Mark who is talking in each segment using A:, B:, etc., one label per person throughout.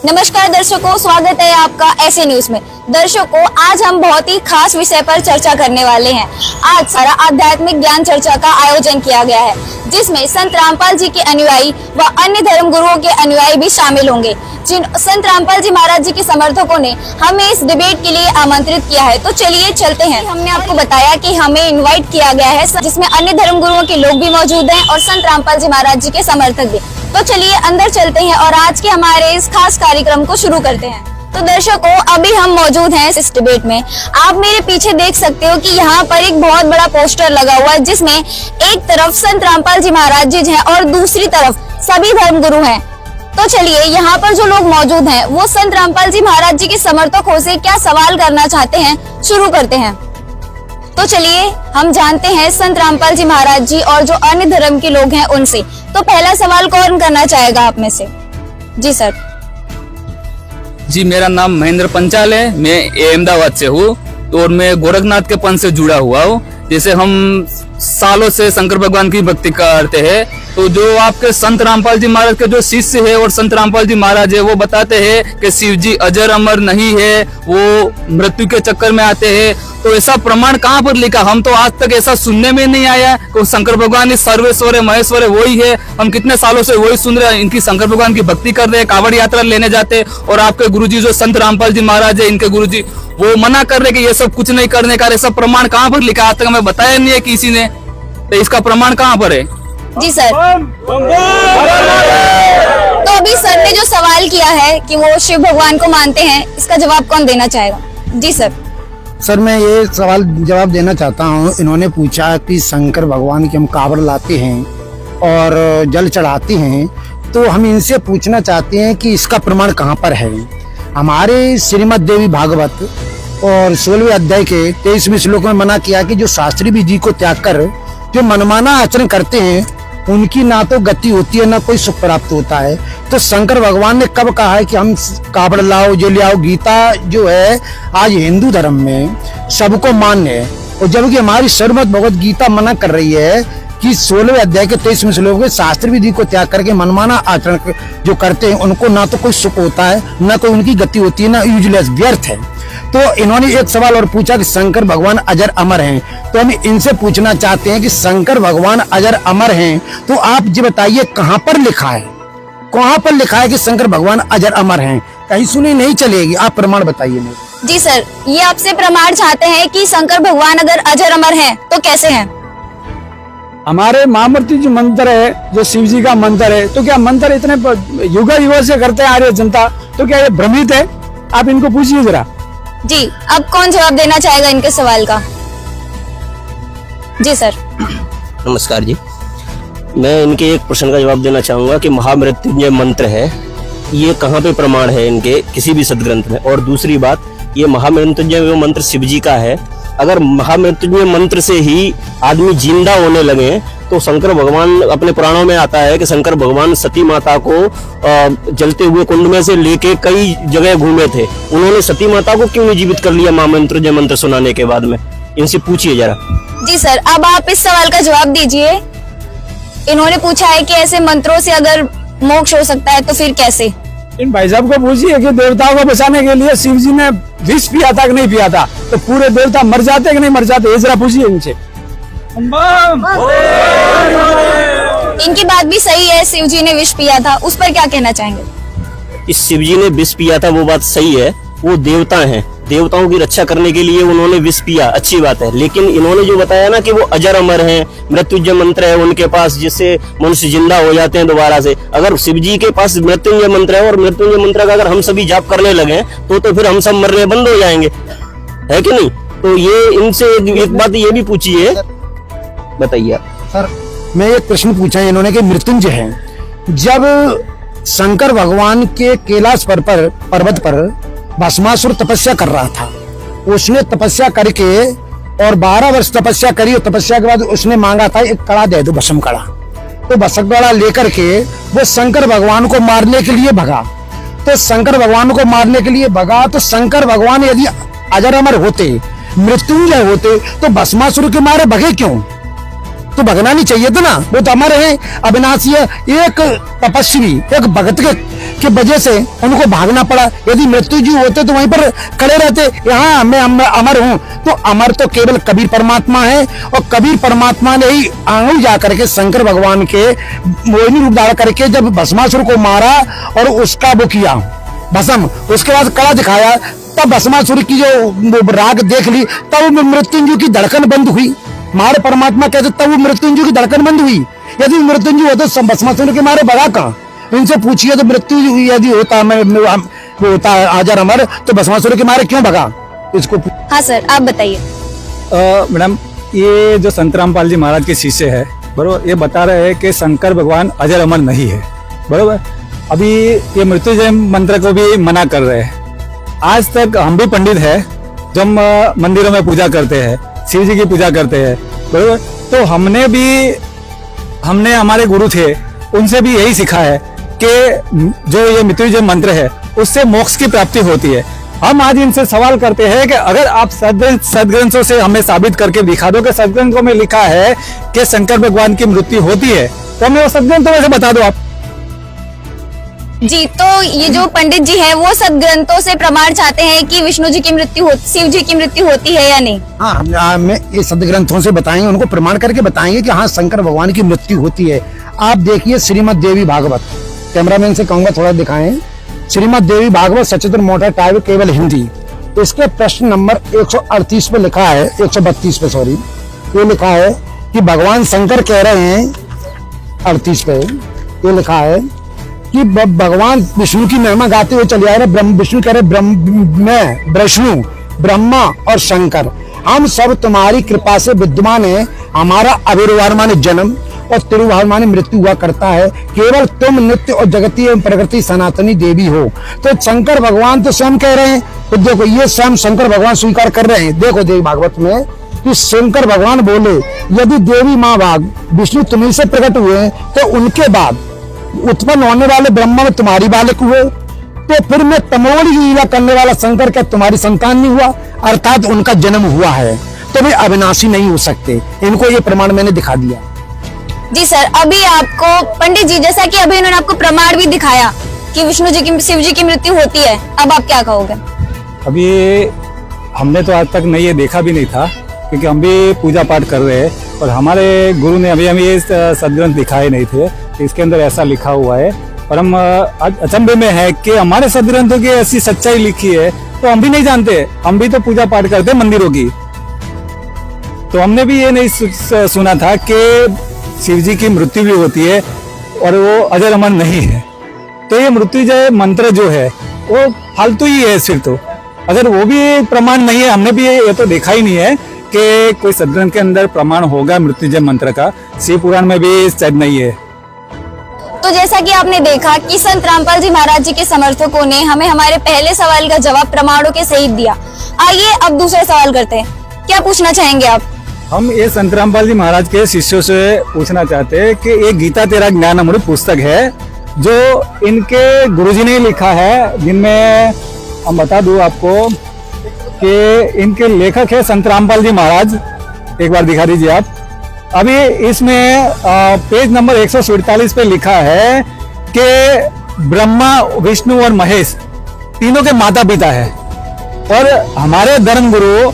A: नमस्कार दर्शकों, स्वागत है आपका ऐसे न्यूज में। दर्शकों, आज हम बहुत ही खास विषय पर चर्चा करने वाले हैं। आज सारा आध्यात्मिक ज्ञान चर्चा का आयोजन किया गया है, जिसमें संत रामपाल जी के अनुयायी व अन्य धर्म गुरुओं के अनुयायी भी शामिल होंगे। जिन संत रामपाल जी महाराज जी के समर्थकों ने हमें इस डिबेट के लिए आमंत्रित किया है, तो चलिए चलते हैं। हमने आपको बताया कि हमें इन्वाइट किया गया है, जिसमें अन्य धर्म गुरुओं के लोग भी मौजूद हैं और संत रामपाल जी महाराज जी के समर्थक भी। तो चलिए अंदर चलते हैं और आज के हमारे इस खास कार्यक्रम को शुरू करते हैं। तो दर्शकों, अभी हम मौजूद हैं इस डिबेट में। आप मेरे पीछे देख सकते हो कि यहाँ पर एक बहुत बड़ा पोस्टर लगा हुआ है, जिसमें एक तरफ संत रामपाल जी महाराज जी हैं और दूसरी तरफ सभी धर्म गुरु हैं। तो चलिए, यहाँ पर जो लोग मौजूद हैं वो संत रामपाल जी महाराज जी के समर्थकों से क्या सवाल करना चाहते हैं, शुरू करते हैं। तो चलिए हम जानते हैं संत रामपाल जी महाराज जी और जो अन्य धर्म के लोग हैं उनसे। तो पहला सवाल कौन करना चाहेगा आप में से? जी सर।
B: जी, मेरा नाम महेंद्र पंचाल है। मैं अहमदाबाद से हूँ और मैं गोरखनाथ के पंथ से जुड़ा हुआ हूँ। जैसे हम सालों से शंकर भगवान की भक्ति करते हैं, तो जो आपके संत रामपाल जी महाराज के जो शिष्य है और संत रामपाल जी महाराज है, वो बताते हैं कि शिव जी अजर अमर नहीं है, वो मृत्यु के चक्कर में आते हैं। तो ऐसा प्रमाण कहाँ पर लिखा? हम तो आज तक ऐसा सुनने में नहीं आया कि शंकर भगवान ही सर्वेश्वर है, महेश्वर है, वही है। हम कितने सालों से वही सुन रहे हैं, इनकी शंकर भगवान की भक्ति कर रहे हैं, कावड़ यात्रा लेने जाते। और आपके गुरुजी जो संत रामपाल जी महाराज है, इनके गुरुजी वो मना कर रहे कि ये सब कुछ नहीं करने का। ऐसा प्रमाण कहाँ पर लिखा? आज तक हमें बताया नहीं है किसी ने। तो इसका प्रमाण कहाँ पर है?
A: जी सर। तो अभी सर ने जो सवाल किया है कि वो शिव भगवान को मानते हैं, इसका जवाब कौन देना चाहेगा? जी सर।
C: सर, मैं ये सवाल जवाब देना चाहता हूँ। इन्होंने पूछा कि शंकर भगवान की हम कावड़ लाते हैं और जल चढ़ाते हैं, तो हम इनसे पूछना चाहते हैं कि इसका प्रमाण कहाँ पर है। हमारे श्रीमद् देवी भागवत और 16वें अध्याय के 23वें श्लोक में मना किया कि जो शास्त्री विधि को त्याग कर जो मनमाना आचरण करते हैं, उनकी ना तो गति होती है ना कोई सुख प्राप्त होता है। तो शंकर भगवान ने कब कहा है कि हम कावड़ लाओ, जो ले आओ? गीता जो है आज हिंदू धर्म में सबको मान्य है, और जबकि हमारी श्रीमद् भगवत गीता मना कर रही है कि 16वें अध्याय के 23वें श्लोक में शास्त्र विधि को त्याग करके मनमाना आचरण जो करते हैं, उनको ना तो कोई सुख होता है, ना कोई उनकी गति होती है, ना यूजलेस, व्यर्थ है। तो इन्होंने एक सवाल और पूछा कि शंकर भगवान अजर अमर हैं। तो हम इनसे पूछना चाहते हैं कि शंकर भगवान अजर अमर हैं, तो आप जी बताइए कहाँ पर लिखा है, कहाँ पर लिखा है कि शंकर भगवान अजर अमर हैं? कहीं सुनी नहीं चलेगी, आप प्रमाण बताइए मुझे।
A: जी सर, ये आपसे प्रमाण चाहते हैं कि शंकर भगवान अगर अजर अमर हैं तो कैसे हैं?
D: हमारे महामृत्यु जो मंत्र है, जो शिव जी का मंत्र है, तो क्या मंत्र इतने युग युग से करते हैं आर्य जनता, तो क्या ये भ्रमित है? आप इनको पूछिए जरा।
A: जी, अब कौन जवाब देना चाहेगा इनके सवाल का? जी सर।
E: नमस्कार जी, मैं इनके एक प्रश्न का जवाब देना चाहूंगा कि महामृत्युंजय मंत्र है, ये कहाँ पे प्रमाण है इनके किसी भी सदग्रंथ में? और दूसरी बात, ये महामृत्युंजय मंत्र शिव जी का है। अगर महामृत्युंजय मंत्र से ही आदमी जिंदा होने लगे, तो शंकर भगवान, अपने पुराणों में आता है कि शंकर भगवान सती माता को जलते हुए कुंड में से लेके कई जगह घूमे थे। उन्होंने सती माता को क्यों नहीं जीवित कर लिया महामृत्युंजय मंत्र सुनाने के बाद में? इनसे पूछिए जरा।
A: जी सर, अब आप इस सवाल का जवाब दीजिए। इन्होंने पूछा है कि ऐसे मंत्रों से अगर मोक्ष हो सकता है तो फिर कैसे?
D: इन भाई साहब को पूछिए कि देवताओं को बचाने के लिए शिव जी ने विष पिया था कि नहीं पिया था, तो पूरे देवता मर जाते कि नहीं मर जाते, ये जरा पूछिए इनसे।
A: इनकी बात भी सही है, शिव जी ने विष पिया था, उस पर क्या कहना चाहेंगे?
E: इस शिव जी ने विष पिया था, वो बात सही है। वो देवता हैं, देवताओं की रक्षा करने के लिए उन्होंने विष पिया, अच्छी बात है। लेकिन इन्होंने जो बताया ना कि वो अजर अमर हैं, मृत्युंजय मंत्र है उनके पास, जिससे मनुष्य जिंदा हो जाते हैं दोबारा से। अगर शिव जी के पास मृत्युंजय मंत्र है और मृत्युंजय मंत्र का अगर हम सभी जाप करने लगे तो फिर हम सब मरने बंद हो जाएंगे, है कि नहीं? तो ये इनसे एक बात ये भी पूछिए, बताइए।
C: सर, मैं एक प्रश्न पूछा है इन्होंने कि मृत्युंजय है। जब शंकर भगवान के कैलाश पर्वत पर भस्मासुर तपस्या कर रहा था, उसने तपस्या करके और 12 वर्ष तपस्या करी, और तपस्या के बाद उसने मांगा था एक कड़ा दे दो, भस्म कड़ा। तो भस्म कड़ा लेकर के वो शंकर भगवान को मारने के लिए भगा। तो शंकर भगवान को मारने के लिए भगा, तो शंकर भगवान यदि अजर अमर होते, मृत्युंजय होते, तो भस्मासुर के मारे भगे क्यों? तो भगना नहीं चाहिए था ना, वो तो अमर है, अविनाशी है। एक तपस्वी, एक भगत के की वजह से उनको भागना पड़ा। यदि मृत्यु जी होते तो वहीं पर खड़े रहते, यहाँ मैं अमर हूँ। तो अमर तो केवल कबीर परमात्मा है, और कबीर परमात्मा ने ही आंगू जाकर के शंकर भगवान के मोहिनी रूप धारण करके जब भस्मासुर को मारा और उसका वो किया भस्म, उसके बाद कड़ा दिखाया, तब भस्मासुर की जो राग देख ली, तब मृत्युंजय की धड़कन बंद हुई। मारे परमात्मा कहते तब वो मृत्युंजय की धड़कन बंद हुई। यदि मृत्युंजय होते तो भस्मासुर के मारे भगा कहाँ? इनसे पूछिए तो मृत्यु यदि होता वो होता अजर अमर तो भस्मासुर के मारे क्यों भगा? इसको
A: हाँ सर, आप बताइए।
D: मैडम, ये जो संत रामपाल जी महाराज के शिष्य है, बरोबर, ये बता रहे हैं कि शंकर भगवान अजर अमर नहीं है, बरोबर। अभी ये मृत्युंजय मंत्र को भी मना कर रहे हैं। आज तक हम भी पंडित है, जो हम मंदिरों में पूजा करते हैं, शिव जी की पूजा करते हैं, बरोबर। तो हमने हमारे गुरु थे, उनसे भी यही सीखा है कि जो ये मृत्युंजय मंत्र है उससे मोक्ष की प्राप्ति होती है। हम आज इनसे सवाल करते हैं कि अगर आप सदग्रंथों से हमें साबित करके दिखा दो कि सदग्रंथों में लिखा है कि शंकर भगवान की मृत्यु होती है, तो हमें वो सदग्रंथों में से बता दो आप।
A: जी, तो ये जो पंडित जी है वो सदग्रंथों से प्रमाण चाहते हैं कि विष्णु जी की मृत्यु शिव जी की मृत्यु होती है या नहीं?
C: हाँ, मैं ये सदग्रंथों से बताएंगे, उनको प्रमाण करके बताएंगे कि हाँ शंकर भगवान की मृत्यु होती है। आप देखिए श्रीमद देवी भागवत, कैमरामैन से कहूंगा थोड़ा दिखाएं। श्रीमद देवी भागवत सचित्र मोटर टाइप केवल हिंदी, इसके प्रश्न नंबर 138 पे लिखा है, 132 पे सॉरी, ये लिखा है कि भगवान शंकर कह रहे हैं, 38 पे ये लिखा है कि भगवान विष्णु की महिमा गाते हुए चले आ रहे। विष्णु कह रहे मैं विष्णु ब्रह्मा और शंकर हम सब तुम्हारी कृपा से विद्यमान है। हमारा आविर्भाव माने जन्म और तिरुभाव माने मृत्यु हुआ करता है। केवल तुम नित्य और जगती एवं प्रकृति सनातनी देवी हो। तो शंकर भगवान तो स्वयं कह रहे हैं, तो देखो ये स्वयं शंकर भगवान स्वीकार कर रहे हैं। देखो देवी भागवत में कि शंकर भगवान बोले यदि देवी माँ भाग विष्णु तुम्हीं से प्रकट हुए तो उनके बाद उत्पन्न होने वाले ब्रह्मा में तुम्हारी बालक हुए, तो फिर मैं तमोड़ी की लीला करने वाला शंकर क्या तुम्हारी संतान नहीं हुआ? अर्थात उनका जन्म हुआ है, तो वे अविनाशी नहीं हो सकते। इनको ये प्रमाण मैंने दिखा दिया।
A: जी सर, अभी आपको पंडित जी जैसा कि अभी इन्होंने आपको प्रमाण भी दिखाया कि विष्णु जी की शिव जी की मृत्यु होती है, अब आप क्या कहोगे?
D: अभी हमने तो आज तक नहीं ये देखा भी नहीं था, क्योंकि हम भी पूजा पाठ कर रहे हैं, और हमारे गुरु ने अभी हमें ये सदग्रंथ दिखाए नहीं थे, इसके अंदर ऐसा लिखा हुआ है। पर हम अचंभे में है कि हमारे सदग्रंथों की ऐसी सच्चाई लिखी है तो हम भी नहीं जानते। हम भी तो पूजा पाठ करते हैं मंदिरों की, तो हमने भी ये नहीं सुना था कि शिव जी की मृत्यु भी होती है और वो अजर अमर नहीं है। तो ये मृत्युंजय मंत्र जो है वो फालतू ही है सिर्फ। तो अगर वो भी प्रमाण नहीं है, हमने भी ये तो देखा ही नहीं है कि कोई सदग्रंथ के अंदर प्रमाण होगा मृत्युंजय मंत्र का। शिव पुराण में भी शायद नहीं है।
A: तो जैसा कि आपने देखा कि संत रामपाल जी महाराज जी के समर्थकों ने हमें हमारे पहले सवाल का जवाब प्रमाणों के सहित दिया। आइए अब दूसरा सवाल करते हैं, क्या पूछना चाहेंगे आप?
D: हम ये संत रामपाल जी महाराज के शिष्यों से पूछना चाहते हैं कि एक गीता तेरा ज्ञान अमृत पुस्तक है जो इनके गुरुजी ने लिखा है, जिनमें हम बता दूं आपको कि इनके लेखक है संत रामपाल जी महाराज। एक बार दिखा दीजिए आप। अभी इसमें पेज नंबर 147 पे लिखा है कि ब्रह्मा विष्णु और महेश तीनों के माता पिता है, और हमारे धर्म गुरु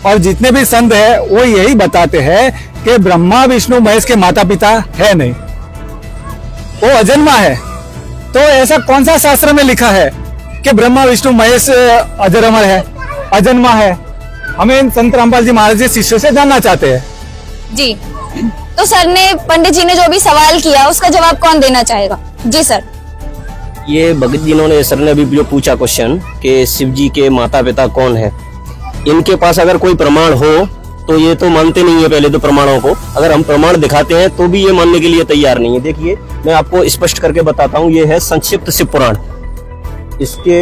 D: और जितने भी संत है वो यही बताते हैं कि ब्रह्मा विष्णु महेश के माता पिता है नहीं, वो अजन्मा है। तो ऐसा कौन सा शास्त्र में लिखा है कि ब्रह्मा विष्णु महेश अजर अमर है, अजन्मा है? हमें संत रामपाल जी महाराज के शिष्यों से जानना चाहते हैं।
A: जी, तो सर ने पंडित जी ने जो भी सवाल किया उसका जवाब कौन देना चाहेगा? जी सर।
E: ये भगत जी ने सर ने अभी जो पूछा क्वेश्चन कि शिव जी के माता पिता कौन है, इनके पास अगर कोई प्रमाण हो तो ये तो मानते नहीं है पहले तो प्रमाणों को। अगर हम प्रमाण दिखाते हैं तो भी ये मानने के लिए तैयार नहीं है। देखिए मैं आपको स्पष्ट करके बताता हूँ, ये है संक्षिप्त शिव पुराण। इसके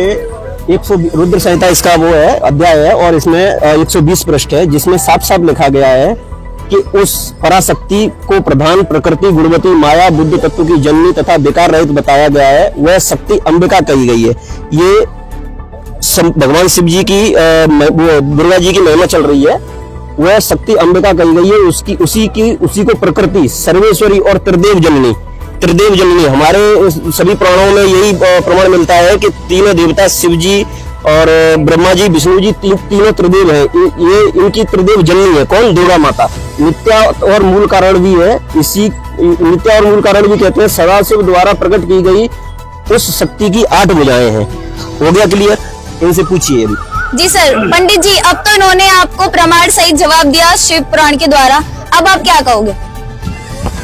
E: 100 रुद्र संहिता इसका वो है अध्याय है, और इसमें 120 पृष्ठ है, जिसमें साफ साफ लिखा गया है कि उस पराशक्ति को प्रधान प्रकृति गुणवती माया बुद्ध तत्व की जननी तथा विकार रहित बताया गया है। वह शक्ति अंबिका कही गई है। ये भगवान शिव जी की दुर्गा जी की महिमा चल रही है, वह शक्ति अंबिका कही गई है। उसी को प्रकृति सर्वेश्वरी और त्रिदेव जननी त्रिदेव जननी, हमारे सभी पुराणों में यही प्रमाण मिलता है कि तीनों देवता शिव जी और ब्रह्मा जी, विष्णु जी, तीनों त्रिदेव हैं। ये इनकी त्रिदेव जननी है। कौन? दुर्गा माता। नित्या और मूल कारण भी है। इसी नित्या और मूल कारण भी कहते हैं सदाशिव द्वारा प्रकट की गई उस शक्ति की 8 भुजाएं हैं। हो गया क्लियर? इनसे पूछिए अभी।
A: जी सर, पंडित जी अब तो इन्होंने आपको प्रमाण सहित जवाब दिया शिव पुराण के द्वारा, अब आप क्या कहोगे?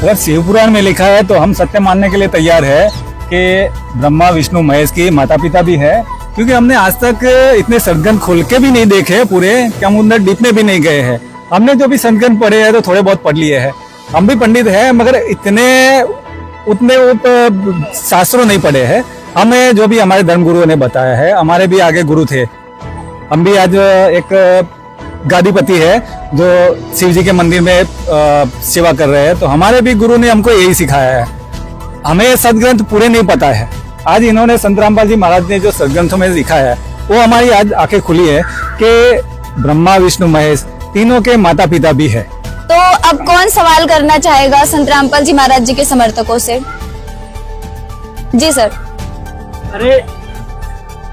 D: अगर शिव पुराण में लिखा है तो हम सत्य मानने के लिए तैयार है कि ब्रह्मा विष्णु महेश की माता पिता भी है, क्योंकि हमने आज तक इतने सदग्रंथ खोल के भी नहीं देखे पूरे, कि हम उधर डीप में भी नहीं गए हैं। हमने जो भी सदग्रंथ पढ़े हैं तो थोड़े बहुत पढ़ लिए हैं। हम भी पंडित हैं मगर उतने शास्त्रों नहीं पढ़े हैं। हमें जो भी हमारे धर्म गुरुओं ने बताया है, हमारे भी आगे गुरु थे। हम भी आज एक गादीपति है जो शिव जी के मंदिर में सेवा कर रहे हैं, तो हमारे भी गुरु ने हमको यही सिखाया है। हमें सदग्रंथ पूरे नहीं पता है। आज इन्होंने संत रामपाल जी महाराज ने जो सदग्रंथों में लिखा है वो हमारी आज आंखें खुली है कि ब्रह्मा विष्णु महेश तीनों के माता पिता भी है।
A: तो अब कौन सवाल करना चाहेगा संत रामपाल जी महाराज जी के समर्थकों से? जी सर।
F: अरे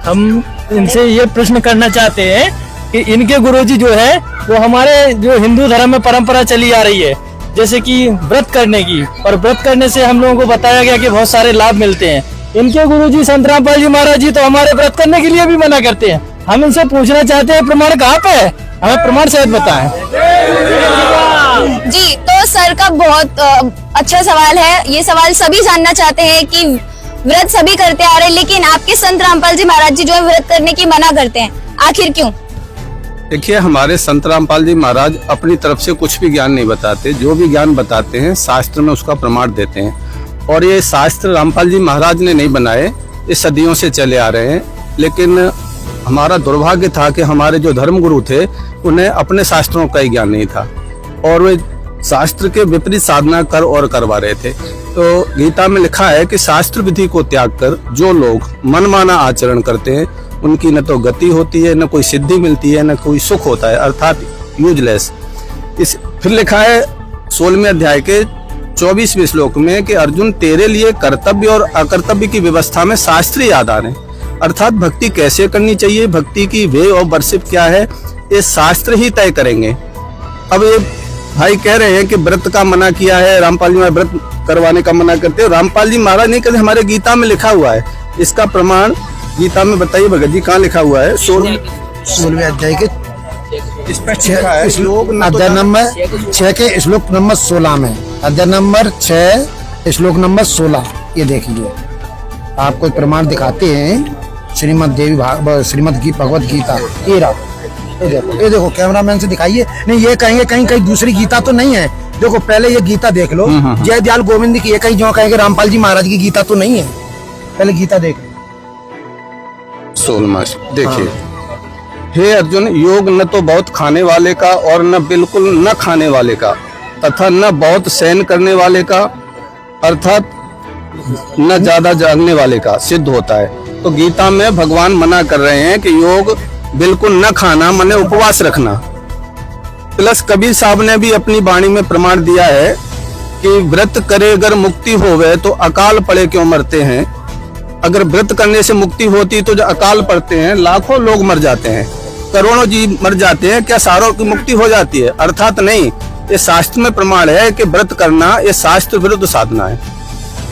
F: हम इनसे ये प्रश्न करना चाहते हैं कि इनके गुरुजी जो है वो हमारे जो हिंदू धर्म में परंपरा चली आ रही है, जैसे कि व्रत करने की, और व्रत करने से हम लोगों को बताया गया कि बहुत सारे लाभ मिलते हैं। इनके गुरुजी संत रामपाल जी महाराज जी तो हमारे व्रत करने के लिए भी मना करते हैं। हम इनसे पूछना चाहते हैं प्रमाण कहाँ पे है, हमें प्रमाण सहित बताएं।
A: जी, तो सर का बहुत अच्छा सवाल है। ये सवाल सभी जानना चाहते हैं कि व्रत सभी करते आ रहे हैं, लेकिन आपके संत रामपाल जी महाराज जी जो है व्रत करने की मना करते हैं, आखिर क्यों?
G: देखिए, हमारे संत रामपाल जी महाराज अपनी तरफ से कुछ भी ज्ञान नहीं बताते। जो भी ज्ञान बताते हैं शास्त्र में उसका प्रमाण देते हैं, और ये शास्त्र रामपाल जी महाराज ने नहीं बनाए, ये सदियों से चले आ रहे हैं। लेकिन हमारा दुर्भाग्य था कि हमारे जो धर्म गुरु थे उन्हें अपने शास्त्रों का ही ज्ञान नहीं था, और वे शास्त्र के विपरीत साधना कर और करवा रहे थे। तो गीता में लिखा है कि शास्त्र विधि को त्याग कर जो लोग मनमाना आचरण करते हैं उनकी न तो गति होती है, न कोई सिद्धि मिलती है, न कोई सुख होता है, अर्थात यूजलेस। फिर लिखा है 16वें अध्याय के 24वें श्लोक में कि अर्जुन तेरे लिए कर्तव्य और अकर्तव्य की व्यवस्था में शास्त्र याद आ रहे हैं। अर्थात भक्ति कैसे करनी चाहिए, भक्ति की वे और वर्षिप क्या है, ये शास्त्र ही तय करेंगे। अब ये भाई कह रहे हैं कि व्रत का मना किया है, रामपाल जी महाराज व्रत करवाने का मना करते हैं। रामपाल जी महाराज नहीं कहते, हमारे गीता में लिखा हुआ है। इसका प्रमाण गीता में बताइए भगत जी, कहाँ लिखा हुआ है?
C: 16वें अध्याय के श्लोक अध्याय नंबर 6 के श्लोक नंबर 16 में, अध्याय नंबर 6 श्लोक नंबर 16। ये देखिए, आपको प्रमाण दिखाते हैं। श्रीमद भगवत गीता, ये देखो कैमरामैन से दिखाइए। नहीं, ये कहेंगे कहीं दूसरी गीता तो नहीं है। देखो पहले ये गीता देख लो, जय दयाल गोविंद की। ये कहीं जो कहेंगे रामपाल जी महाराज की गीता तो नहीं है। पहले गीता देख लो।
G: 16वां देखिए। हे अर्जुन, योग न तो बहुत खाने वाले का और न बिल्कुल न खाने वाले का, तथा न बहुत सहन करने वाले का, अर्थात न ज्यादा जागने वाले का सिद्ध होता है। तो गीता में भगवान मना कर रहे हैं कि योग बिल्कुल न खाना, माने उपवास रखना। प्लस कबीर साहब ने भी अपनी वाणी में प्रमाण दिया है कि व्रत करे अगर मुक्ति होवे तो अकाल पड़े क्यों मरते हैं। अगर व्रत करने से मुक्ति होती तो जो अकाल पड़ते हैं लाखों लोग मर जाते हैं, करोड़ों जीव मर जाते हैं, क्या सारों की मुक्ति हो जाती है? अर्थात नहीं। ये शास्त्र में प्रमाण है कि व्रत करना ये शास्त्र विरुद्ध साधना है।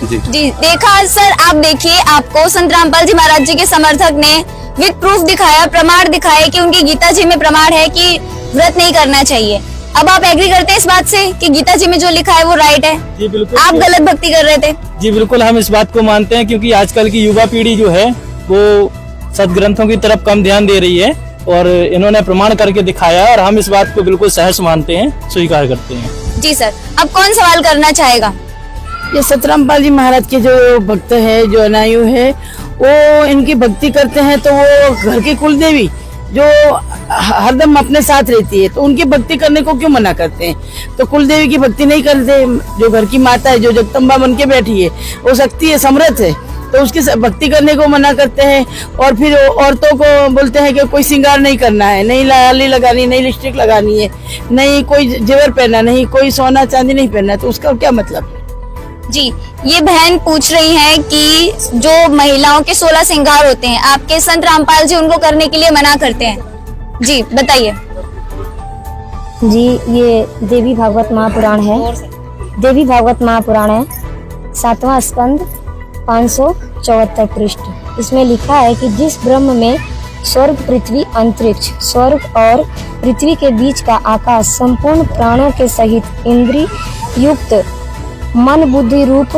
G: जी
A: देखा सर, आप देखिए, आपको संत रामपाल जी महाराज जी के समर्थक ने विद प्रूफ दिखाया, प्रमाण दिखाए कि उनकी गीता जी में प्रमाण है कि व्रत नहीं करना चाहिए। अब आप एग्री करते हैं इस बात से कि गीता जी में जो लिखा है वो राइट है?
F: जी बिल्कुल।
A: आप गलत भक्ति कर रहे थे?
F: जी बिल्कुल, हम इस बात को मानते हैं, क्योंकि आजकल की युवा पीढ़ी जो है वो सदग्रंथों की तरफ कम ध्यान दे रही है, और इन्होंने प्रमाण करके दिखाया, और हम इस बात को बिल्कुल सहर्ष मानते हैं, स्वीकार करते हैं।
A: जी सर, अब कौन सवाल करना चाहेगा?
H: ये संत रामपाल जी महाराज के जो भक्त है, जो अनायु है, वो इनकी भक्ति करते हैं, तो वो घर की कुल देवी जो हरदम अपने साथ रहती है, तो उनकी भक्ति करने को क्यों मना करते हैं? तो कुल देवी की भक्ति नहीं करते। जो घर की माता है, जो जगदम्बा बन के बैठी है, वो शक्ति है, समर्थ है, तो उसकी भक्ति करने को मना करते हैं। और फिर औरतों को बोलते हैं कि कोई श्रृंगार नहीं करना है, नहीं लाली लगानी, नहीं लिपस्टिक लगानी है, नहीं कोई जेवर पहनना, नहीं कोई सोना चांदी नहीं पहनना, तो उसका क्या मतलब?
A: जी, ये बहन पूछ रही हैं कि जो महिलाओं के 16 श्रृंगार होते हैं, आपके संत रामपाल जी उनको करने के लिए मना करते हैं। जी बताइए।
I: जी, ये देवी भागवत महापुराण है। देवी भागवत महापुराण है, 7वां स्कंद, 574 पृष्ठ। इसमें लिखा है कि जिस ब्रह्म में स्वर्ग, पृथ्वी, अंतरिक्ष, स्वर्ग और पृथ्वी के बीच का आकाश संपूर्ण प्राणों के सहित इंद्रिय युक्त मन बुद्धि रूप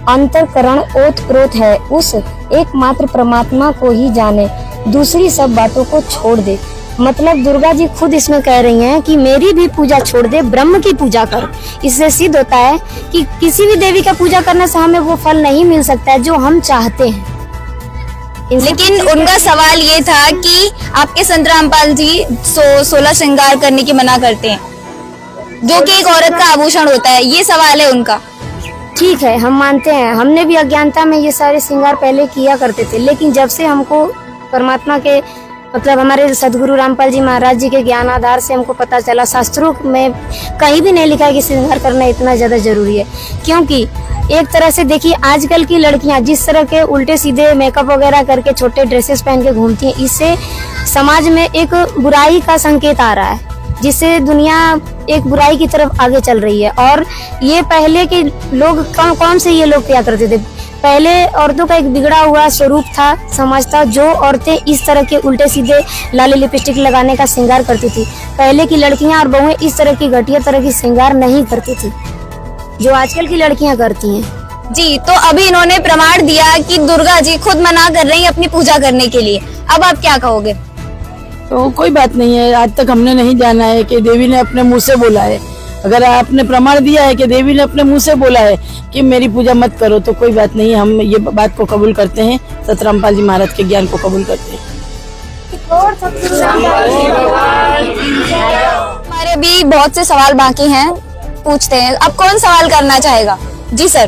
I: अंतःकरण ओतप्रोत है, उस एकमात्र परमात्मा को ही जाने, दूसरी सब बातों को छोड़ दे। मतलब दुर्गा जी खुद इसमें कह रही हैं कि मेरी भी पूजा छोड़ दे, ब्रह्म की पूजा कर। इससे सिद्ध होता है कि किसी भी देवी का पूजा करने से हमें वो फल नहीं मिल सकता है जो हम चाहते हैं।
A: लेकिन उनका सवाल ये था कि आपके संत रामपाल जी 16 श्रृंगार करने की मना करते हैं, जो कि एक औरत का आभूषण होता है। ये सवाल है उनका।
I: ठीक है, हम मानते हैं, हमने भी अज्ञानता में ये सारे श्रृंगार पहले किया करते थे, लेकिन जब से हमको परमात्मा के मतलब हमारे सदगुरु रामपाल जी महाराज जी के ज्ञान आधार से हमको पता चला, शास्त्रों में कहीं भी नहीं लिखा है कि श्रृंगार करना इतना ज्यादा जरूरी है। क्योंकि एक तरह से देखिए, आजकल की लड़कियां जिस तरह के उल्टे सीधे मेकअप वगैरह करके छोटे ड्रेसेस पहन के घूमती हैं, इससे समाज में एक बुराई का संकेत आ रहा है, जिससे दुनिया एक बुराई की तरफ आगे चल रही है। और ये पहले के लोग कौन से ये लोग क्या करते थे? पहले औरतों का एक बिगड़ा हुआ स्वरूप था, समाज था, जो औरतें इस तरह के उल्टे सीधे लाली लिपस्टिक लगाने का श्रृंगार करती थी। पहले की लड़कियां और बहुएं इस तरह की घटिया तरह की श्रृंगार नहीं करती थी जो आजकल की लड़कियां करती हैं।
A: जी, तो अभी इन्होंने प्रमाण दिया कि दुर्गा जी खुद मना कर रही हैं अपनी पूजा करने के लिए। अब आप क्या कहोगे?
H: तो कोई बात नहीं है, आज तक हमने नहीं जाना है कि देवी ने अपने मुंह से बोला है। अगर आपने प्रमाण दिया है कि देवी ने अपने मुंह से बोला है कि मेरी पूजा मत करो, तो कोई बात नहीं, हम ये बात को कबूल करते हैं, संत रामपाल जी महाराज के ज्ञान को कबूल करते हैं।
A: हमारे भी बहुत से सवाल बाकी हैं, पूछते हैं। अब कौन सवाल करना चाहेगा? जी सर,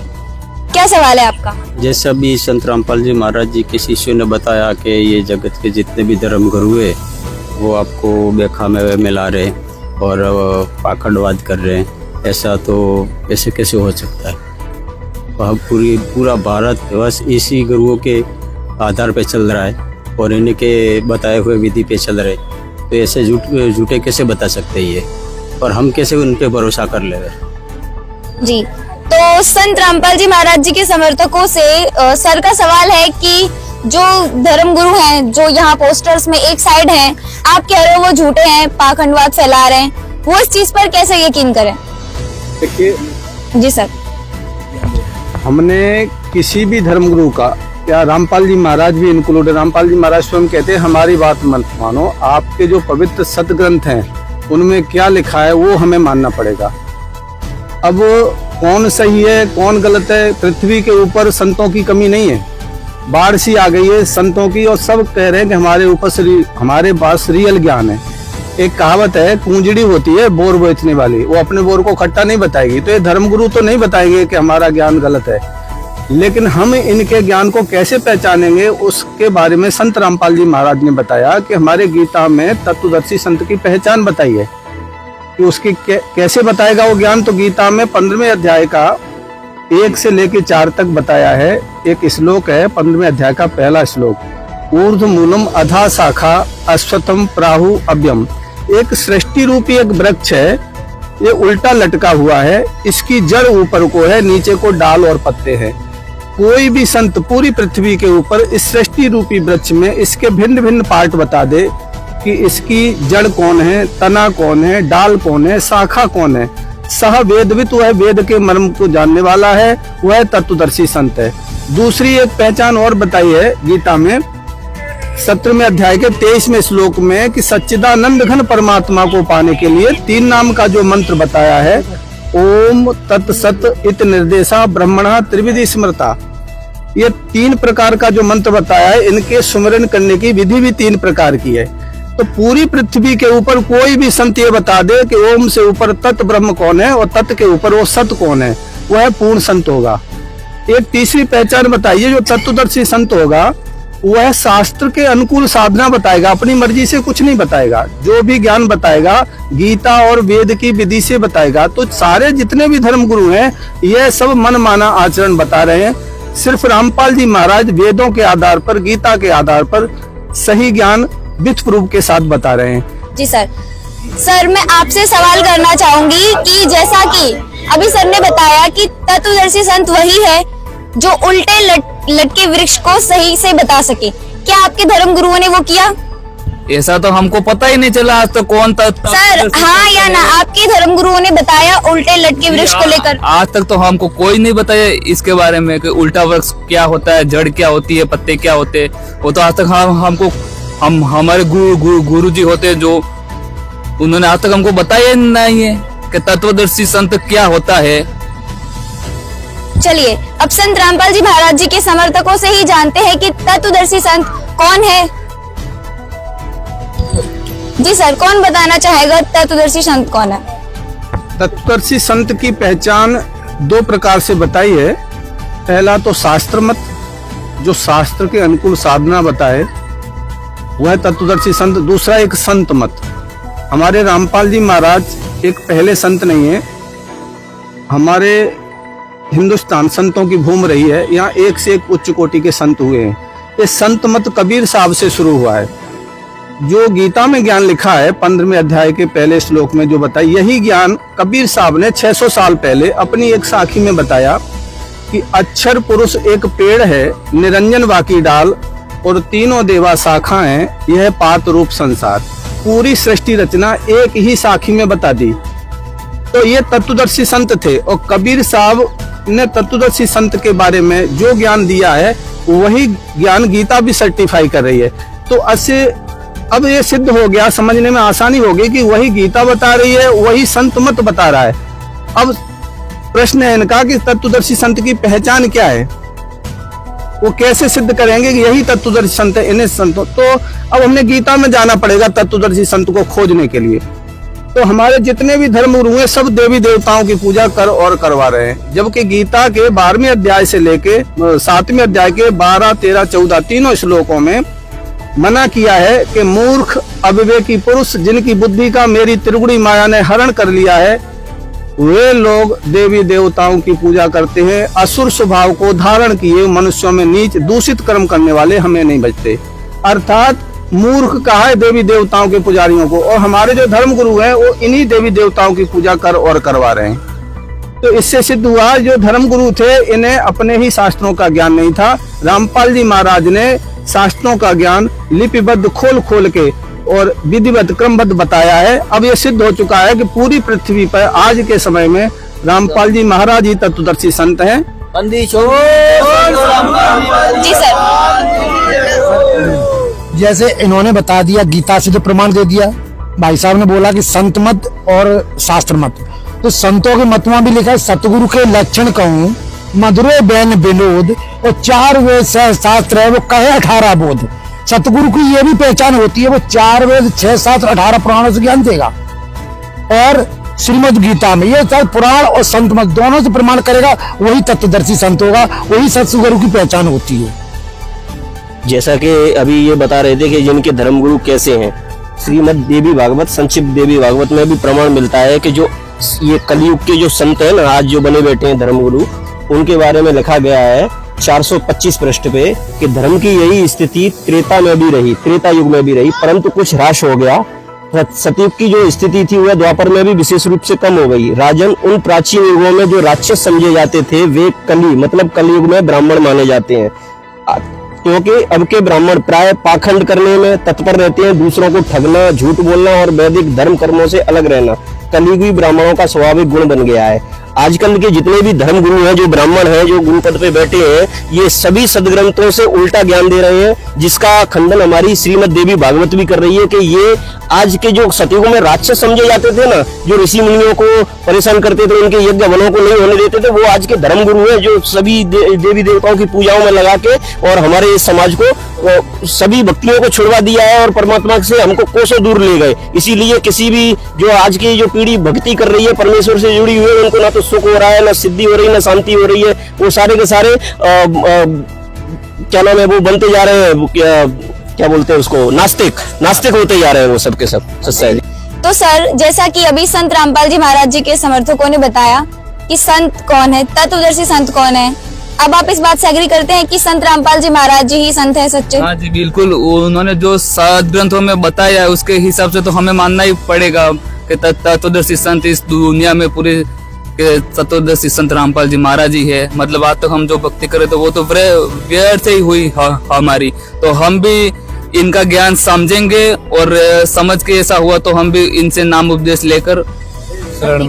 A: क्या सवाल है आपका?
E: जैसा भी संत रामपाल जी महाराज जी के शिष्यों ने बताया कि ये जगत के जितने भी धर्म गुरु है वो आपको बेखा में मिला रहे और पाखंडवाद कर रहे हैं, ऐसा तो कैसे कैसे हो सकता है? वह पूरा भारत बस इसी गुरुओं के आधार पे चल रहा है और इन्हीं के बताए हुए विधि पे चल रहे, तो ऐसे झूठे कैसे बता सकते हैं ये, और हम कैसे उन पे भरोसा कर ले रहे?
A: जी, तो संत रामपाल जी महाराज जी के समर्थकों से सर का सवाल है कि जो धर्म गुरु हैं, जो यहाँ पोस्टर्स में एक साइड हैं, आप कह रहे हो वो झूठे हैं, पाखंडवाद फैला रहे हैं, वो इस चीज पर कैसे यकीन करें?
G: देखिए,
A: जी सर,
G: हमने किसी भी धर्मगुरु का, या रामपाल जी महाराज भी इंक्लूड, रामपाल जी महाराज स्वयं कहते हैं हमारी बात मत मानो, आपके जो पवित्र सतग्रंथ हैं उनमें क्या लिखा है वो हमें मानना पड़ेगा। अब कौन सही है कौन गलत है, पृथ्वी के ऊपर संतों की कमी नहीं है, बाढ़ सी आ गई है संतों की, और सब कह रहे हैं कि हमारे पास रियल ज्ञान है। एक कहावत है, पूंजड़ी होती है बोर बेचने वाली, वो अपने बोर को खट्टा नहीं बताएगी, तो ये धर्मगुरु तो नहीं बताएंगे कि हमारा ज्ञान गलत है, लेकिन हम इनके ज्ञान को कैसे पहचानेंगे उसके बारे में संत रामपाल जी महाराज ने बताया कि हमारे गीता में तत्वदर्शी संत की पहचान बताई है कि उसकी कैसे बताएगा वो ज्ञान। तो गीता में 15वें अध्याय का 1 से लेकर 4 तक बताया है। एक श्लोक है 15वें अध्याय का पहला श्लोक, ऊर्ध्व मूलम अधा शाखा अश्वत्थम प्राहु अभ्यम। एक सृष्टि रूपी एक वृक्ष है, ये उल्टा लटका हुआ है, इसकी जड़ ऊपर को है, नीचे को डाल और पत्ते हैं। कोई भी संत पूरी पृथ्वी के ऊपर इस सृष्टि रूपी वृक्ष में इसके भिन्न भिन्न पार्ट बता दे कि इसकी जड़ कौन है, तना कौन है, डाल कौन है, शाखा कौन है। सह वेदवित, वह वेद के मर्म को जानने वाला है, वह तत्वदर्शी संत है। दूसरी एक पहचान और बताई है गीता में 17वें अध्याय के 23वें श्लोक में कि सच्चिदानंद घन परमात्मा को पाने के लिए 3 नाम का जो मंत्र बताया है, ओम तत्सत इत निर्देशा ब्रह्मणा त्रिविधि स्मृता। ये 3 प्रकार का जो मंत्र बताया है, इनके सुमरन करने की विधि भी 3 प्रकार की है। तो पूरी पृथ्वी के ऊपर कोई भी संत ये बता दे कि ओम से ऊपर तत् ब्रह्म कौन है और तत् के ऊपर वो सत कौन है, वह पूर्ण संत होगा। एक तीसरी पहचान बताइए, जो तत्वदर्शी संत होगा वह शास्त्र के अनुकूल साधना बताएगा, अपनी मर्जी से कुछ नहीं बताएगा। जो भी ज्ञान बताएगा गीता और वेद की विधि से बताएगा। तो सारे जितने भी धर्म गुरु हैं यह सब मन माना आचरण बता रहे हैं। सिर्फ रामपाल जी महाराज वेदों के आधार पर, गीता के आधार पर सही ज्ञान विथ प्रूफ के साथ बता रहे हैं।
A: जी सर। सर मैं आपसे सवाल करना चाहूंगी कि जैसा कि अभी सर ने बताया कि तत्वदर्शी संत वही है जो उल्टे लटके वृक्ष को सही से बता सके, क्या आपके धर्म गुरुओं ने वो किया?
B: ऐसा तो हमको पता ही नहीं चला आज तो कौन था।
A: सर हाँ या ना, आपके धर्म गुरुओं ने बताया उल्टे लटके वृक्ष को लेकर?
B: आज तक तो हमको कोई नहीं बताया इसके बारे में कि उल्टा वृक्ष क्या होता है, जड़ क्या होती है, पत्ते क्या होते हैं। वो तो आज तक हमारे गुरु जी होते जो उन्होंने आज तक हमको बताया नहीं है कि तत्वदर्शी संत क्या होता है।
A: चलिए अब संत रामपाल जी महाराज जी के समर्थकों से ही जानते हैं कि तत्वदर्शी संत कौन है। जी सर, कौन बताना चाहेगा तत्वदर्शी संत कौन है?
G: तत्वदर्शी संत की पहचान दो प्रकार से बताई है। पहला तो शास्त्र मत, जो शास्त्र के अनुकूल साधना बताए वह तत्वदर्शी संत। दूसरा एक संत मत। हमारे रामपाल जी महाराज एक पहले संत नहीं है, हमारे हिंदुस्तान संतों की भूमि रही है। यहाँ एक से एक उच्च कोटि के संत हुए हैं। ये संत मत कबीर साहब से शुरू हुआ है। जो गीता में ज्ञान लिखा है 15वें अध्याय के पहले श्लोक में जो बताया, यही ज्ञान कबीर साहब ने 600 साल पहले अपनी एक साखी में बताया कि अक्षर पुरुष एक पेड़ है, निरंजन बाकी डाल और तीनों देवा शाखाएं, यह पात रूप संसार। पूरी सृष्टि रचना एक ही साखी में बता दी। तो ये तत्वदर्शी संत थे और कबीर साहब ने तत्वदर्शी संत के बारे में जो ज्ञान दिया है वही ज्ञान गीता भी सर्टिफाई कर रही है। तो अब ये सिद्ध हो गया, समझने में आसानी होगी कि वही गीता बता रही है, वही संत मत बता रहा है। अब प्रश्न है इनका कि तत्वदर्शी संत की पहचान क्या है, वो कैसे सिद्ध करेंगे कि यही तत्वदर्शी संत है इन्हें संतों। तो अब हमने गीता में जाना पड़ेगा तत्वदर्शी संत को खोजने के लिए। तो हमारे जितने भी धर्म गुरु हैं सब देवी देवताओं की पूजा कर और करवा रहे हैं, जबकि गीता के 12वें अध्याय से लेके 7वें अध्याय के 12, 13, 14 तीनों श्लोकों में मना किया है कि मूर्ख अविवेकी पुरुष जिनकी बुद्धि का मेरी त्रिगुणी माया ने हरण कर लिया है, वे लोग देवी देवताओं की पूजा करते हैं। असुर स्वभाव को धारण किए मनुष्यों में नीच दूषित कर्म करने वाले हमें नहीं बचते। अर्थात मूर्ख कहा है देवी देवताओं के पुजारियों को, और हमारे जो धर्म गुरु हैं वो इन्हीं देवी देवताओं की पूजा कर और करवा रहे हैं। तो इससे सिद्ध हुआ जो धर्म गुरु थे इन्हें अपने ही शास्त्रों का ज्ञान नहीं था। रामपाल जी महाराज ने शास्त्रों का ज्ञान लिपिबद्ध खोल खोल के और विधिवत क्रमबद्ध बताया है। अब ये सिद्ध हो चुका है कि पूरी पृथ्वी पर आज के समय में रामपाल जी महाराज ही तत्वदर्शी संत हैं।
A: जी सर।
C: जैसे इन्होंने बता दिया, गीता से जो प्रमाण दे दिया, भाई साहब ने बोला कि संत मत और शास्त्र मत। तो संतों के मत में भी लिखा है सतगुरु के लक्षण कहूं मधुरे बैन विनोद, और 4 वेद 6 शास्त्र है वो कहे 18 बोध। सतगुरु की ये भी पहचान होती है, वो 4 वेद 6 शास्त्र 18 पुराणों से ज्ञान देगा। और श्रीमद् गीता में ये चाहे पुराण और संत मत दोनों से प्रमाण करेगा, वही तत्वदर्शी संत होगा, वही सतगुरु की पहचान होती है।
E: जैसा कि अभी ये बता रहे थे कि जिनके धर्मगुरु कैसे हैं, श्रीमद् देवी भागवत, संक्षिप्त देवी भागवत में भी प्रमाण मिलता है कि जो ये कलयुग के जो संत हैं ना, आज जो बने बैठे हैं धर्मगुरु, उनके बारे में लिखा गया है 425 पृष्ठ पे कि धर्म की यही स्थिति त्रेता में भी रही, त्रेता युग में भी रही, परंतु कुछ ह्रास हो गया। सतयुग की जो स्थिति थी वह द्वापर में भी विशेष रूप से कम हो गई। राजन, उन प्राचीन युगों में जो राक्षस समझे जाते थे वे कली मतलब कलयुग में ब्राह्मण माने जाते हैं, क्योंकि अब के ब्राह्मण प्राय पाखंड करने में तत्पर रहते हैं, दूसरों को ठगना, झूठ बोलना और वैदिक धर्म कर्मों से अलग रहना कलयुगी ब्राह्मणों का स्वाभाविक गुण बन गया है। आजकल के जितने भी धर्म गुरु हैं, जो ब्राह्मण हैं, जो गुरु पद पे बैठे हैं, ये सभी सदग्रंथों से उल्टा ज्ञान दे रहे हैं, जिसका खंडन हमारी श्रीमद् देवी भागवत भी कर रही है कि ये आज के जो सतयुग में राक्षस समझे जाते थे ना, जो ऋषि मुनियों को परेशान करते थे, उनके यज्ञ वनों को नहीं होने देते थे, वो आज के धर्म गुरु हैं जो सभी देवी देवताओं की पूजाओं में लगा के और हमारे इस समाज को सभी भक्तियों को छुड़वा दिया है और परमात्मा से हमको कोसों दूर ले गए। इसीलिए किसी भी जो आज की जो पीढ़ी भक्ति कर रही है, परमेश्वर से जुड़ी हुई है, उनको ना तो सुख हो रहा है, ना सिद्धि हो रही है, ना शांति हो रही है। वो सारे के सारे क्या नाम है वो बनते जा रहे हैं, वो क्या बोलते हैं उसको, नास्तिक होते जा रहे हैं वो सब के सब सच्चाई जी।
A: तो सर, जैसा कि अभी संत रामपाल जी महाराज जी के समर्थकों ने बताया कि संत कौन है, तत्वदर्शी संत कौन है, अब आप इस बात से एग्री करते हैं कि संत रामपाल जी महाराज जी ही संत है सच्चे?
B: हाँ जी बिल्कुल, उन्होंने जो सदग्रंथों में बताया है उसके हिसाब से तो हमें मानना ही पड़ेगा कि तत्वदर्शी संत इस दुनिया में पूरे के तत्वदर्शी संत रामपाल जी महाराज ही है। मतलब आज तक हम जो भक्ति करे तो वो तो व्यर्थ ही हुई हमारी, तो हम भी इनका ज्ञान समझेंगे और समझ के ऐसा हुआ तो हम भी इनसे नाम उपदेश लेकर शरण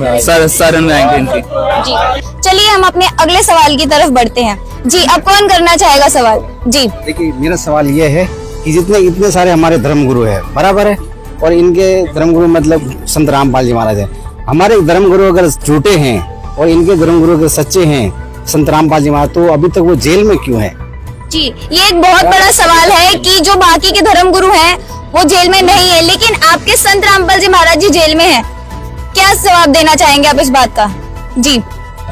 B: में आएंगे इनकी।
A: जी, चलिए हम अपने अगले सवाल की तरफ बढ़ते हैं। जी, अब कौन करना चाहेगा सवाल? जी
C: देखिए, मेरा सवाल ये है कि जितने इतने सारे हमारे धर्मगुरु है, बराबर है, और इनके धर्मगुरु मतलब संत रामपाल जी महाराज है। हमारे धर्मगुरु अगर झूठे हैं और इनके धर्मगुरु अगर सच्चे हैं संत रामपाल जी महाराज, तो अभी तक वो जेल में क्यों है?
A: जी, ये एक बहुत बड़ा सवाल है कि जो बाकी के धर्मगुरु हैं वो जेल में नहीं है, लेकिन आपके संत रामपाल जी महाराज जी जेल में हैं। क्या जवाब देना चाहेंगे आप इस बात का? जी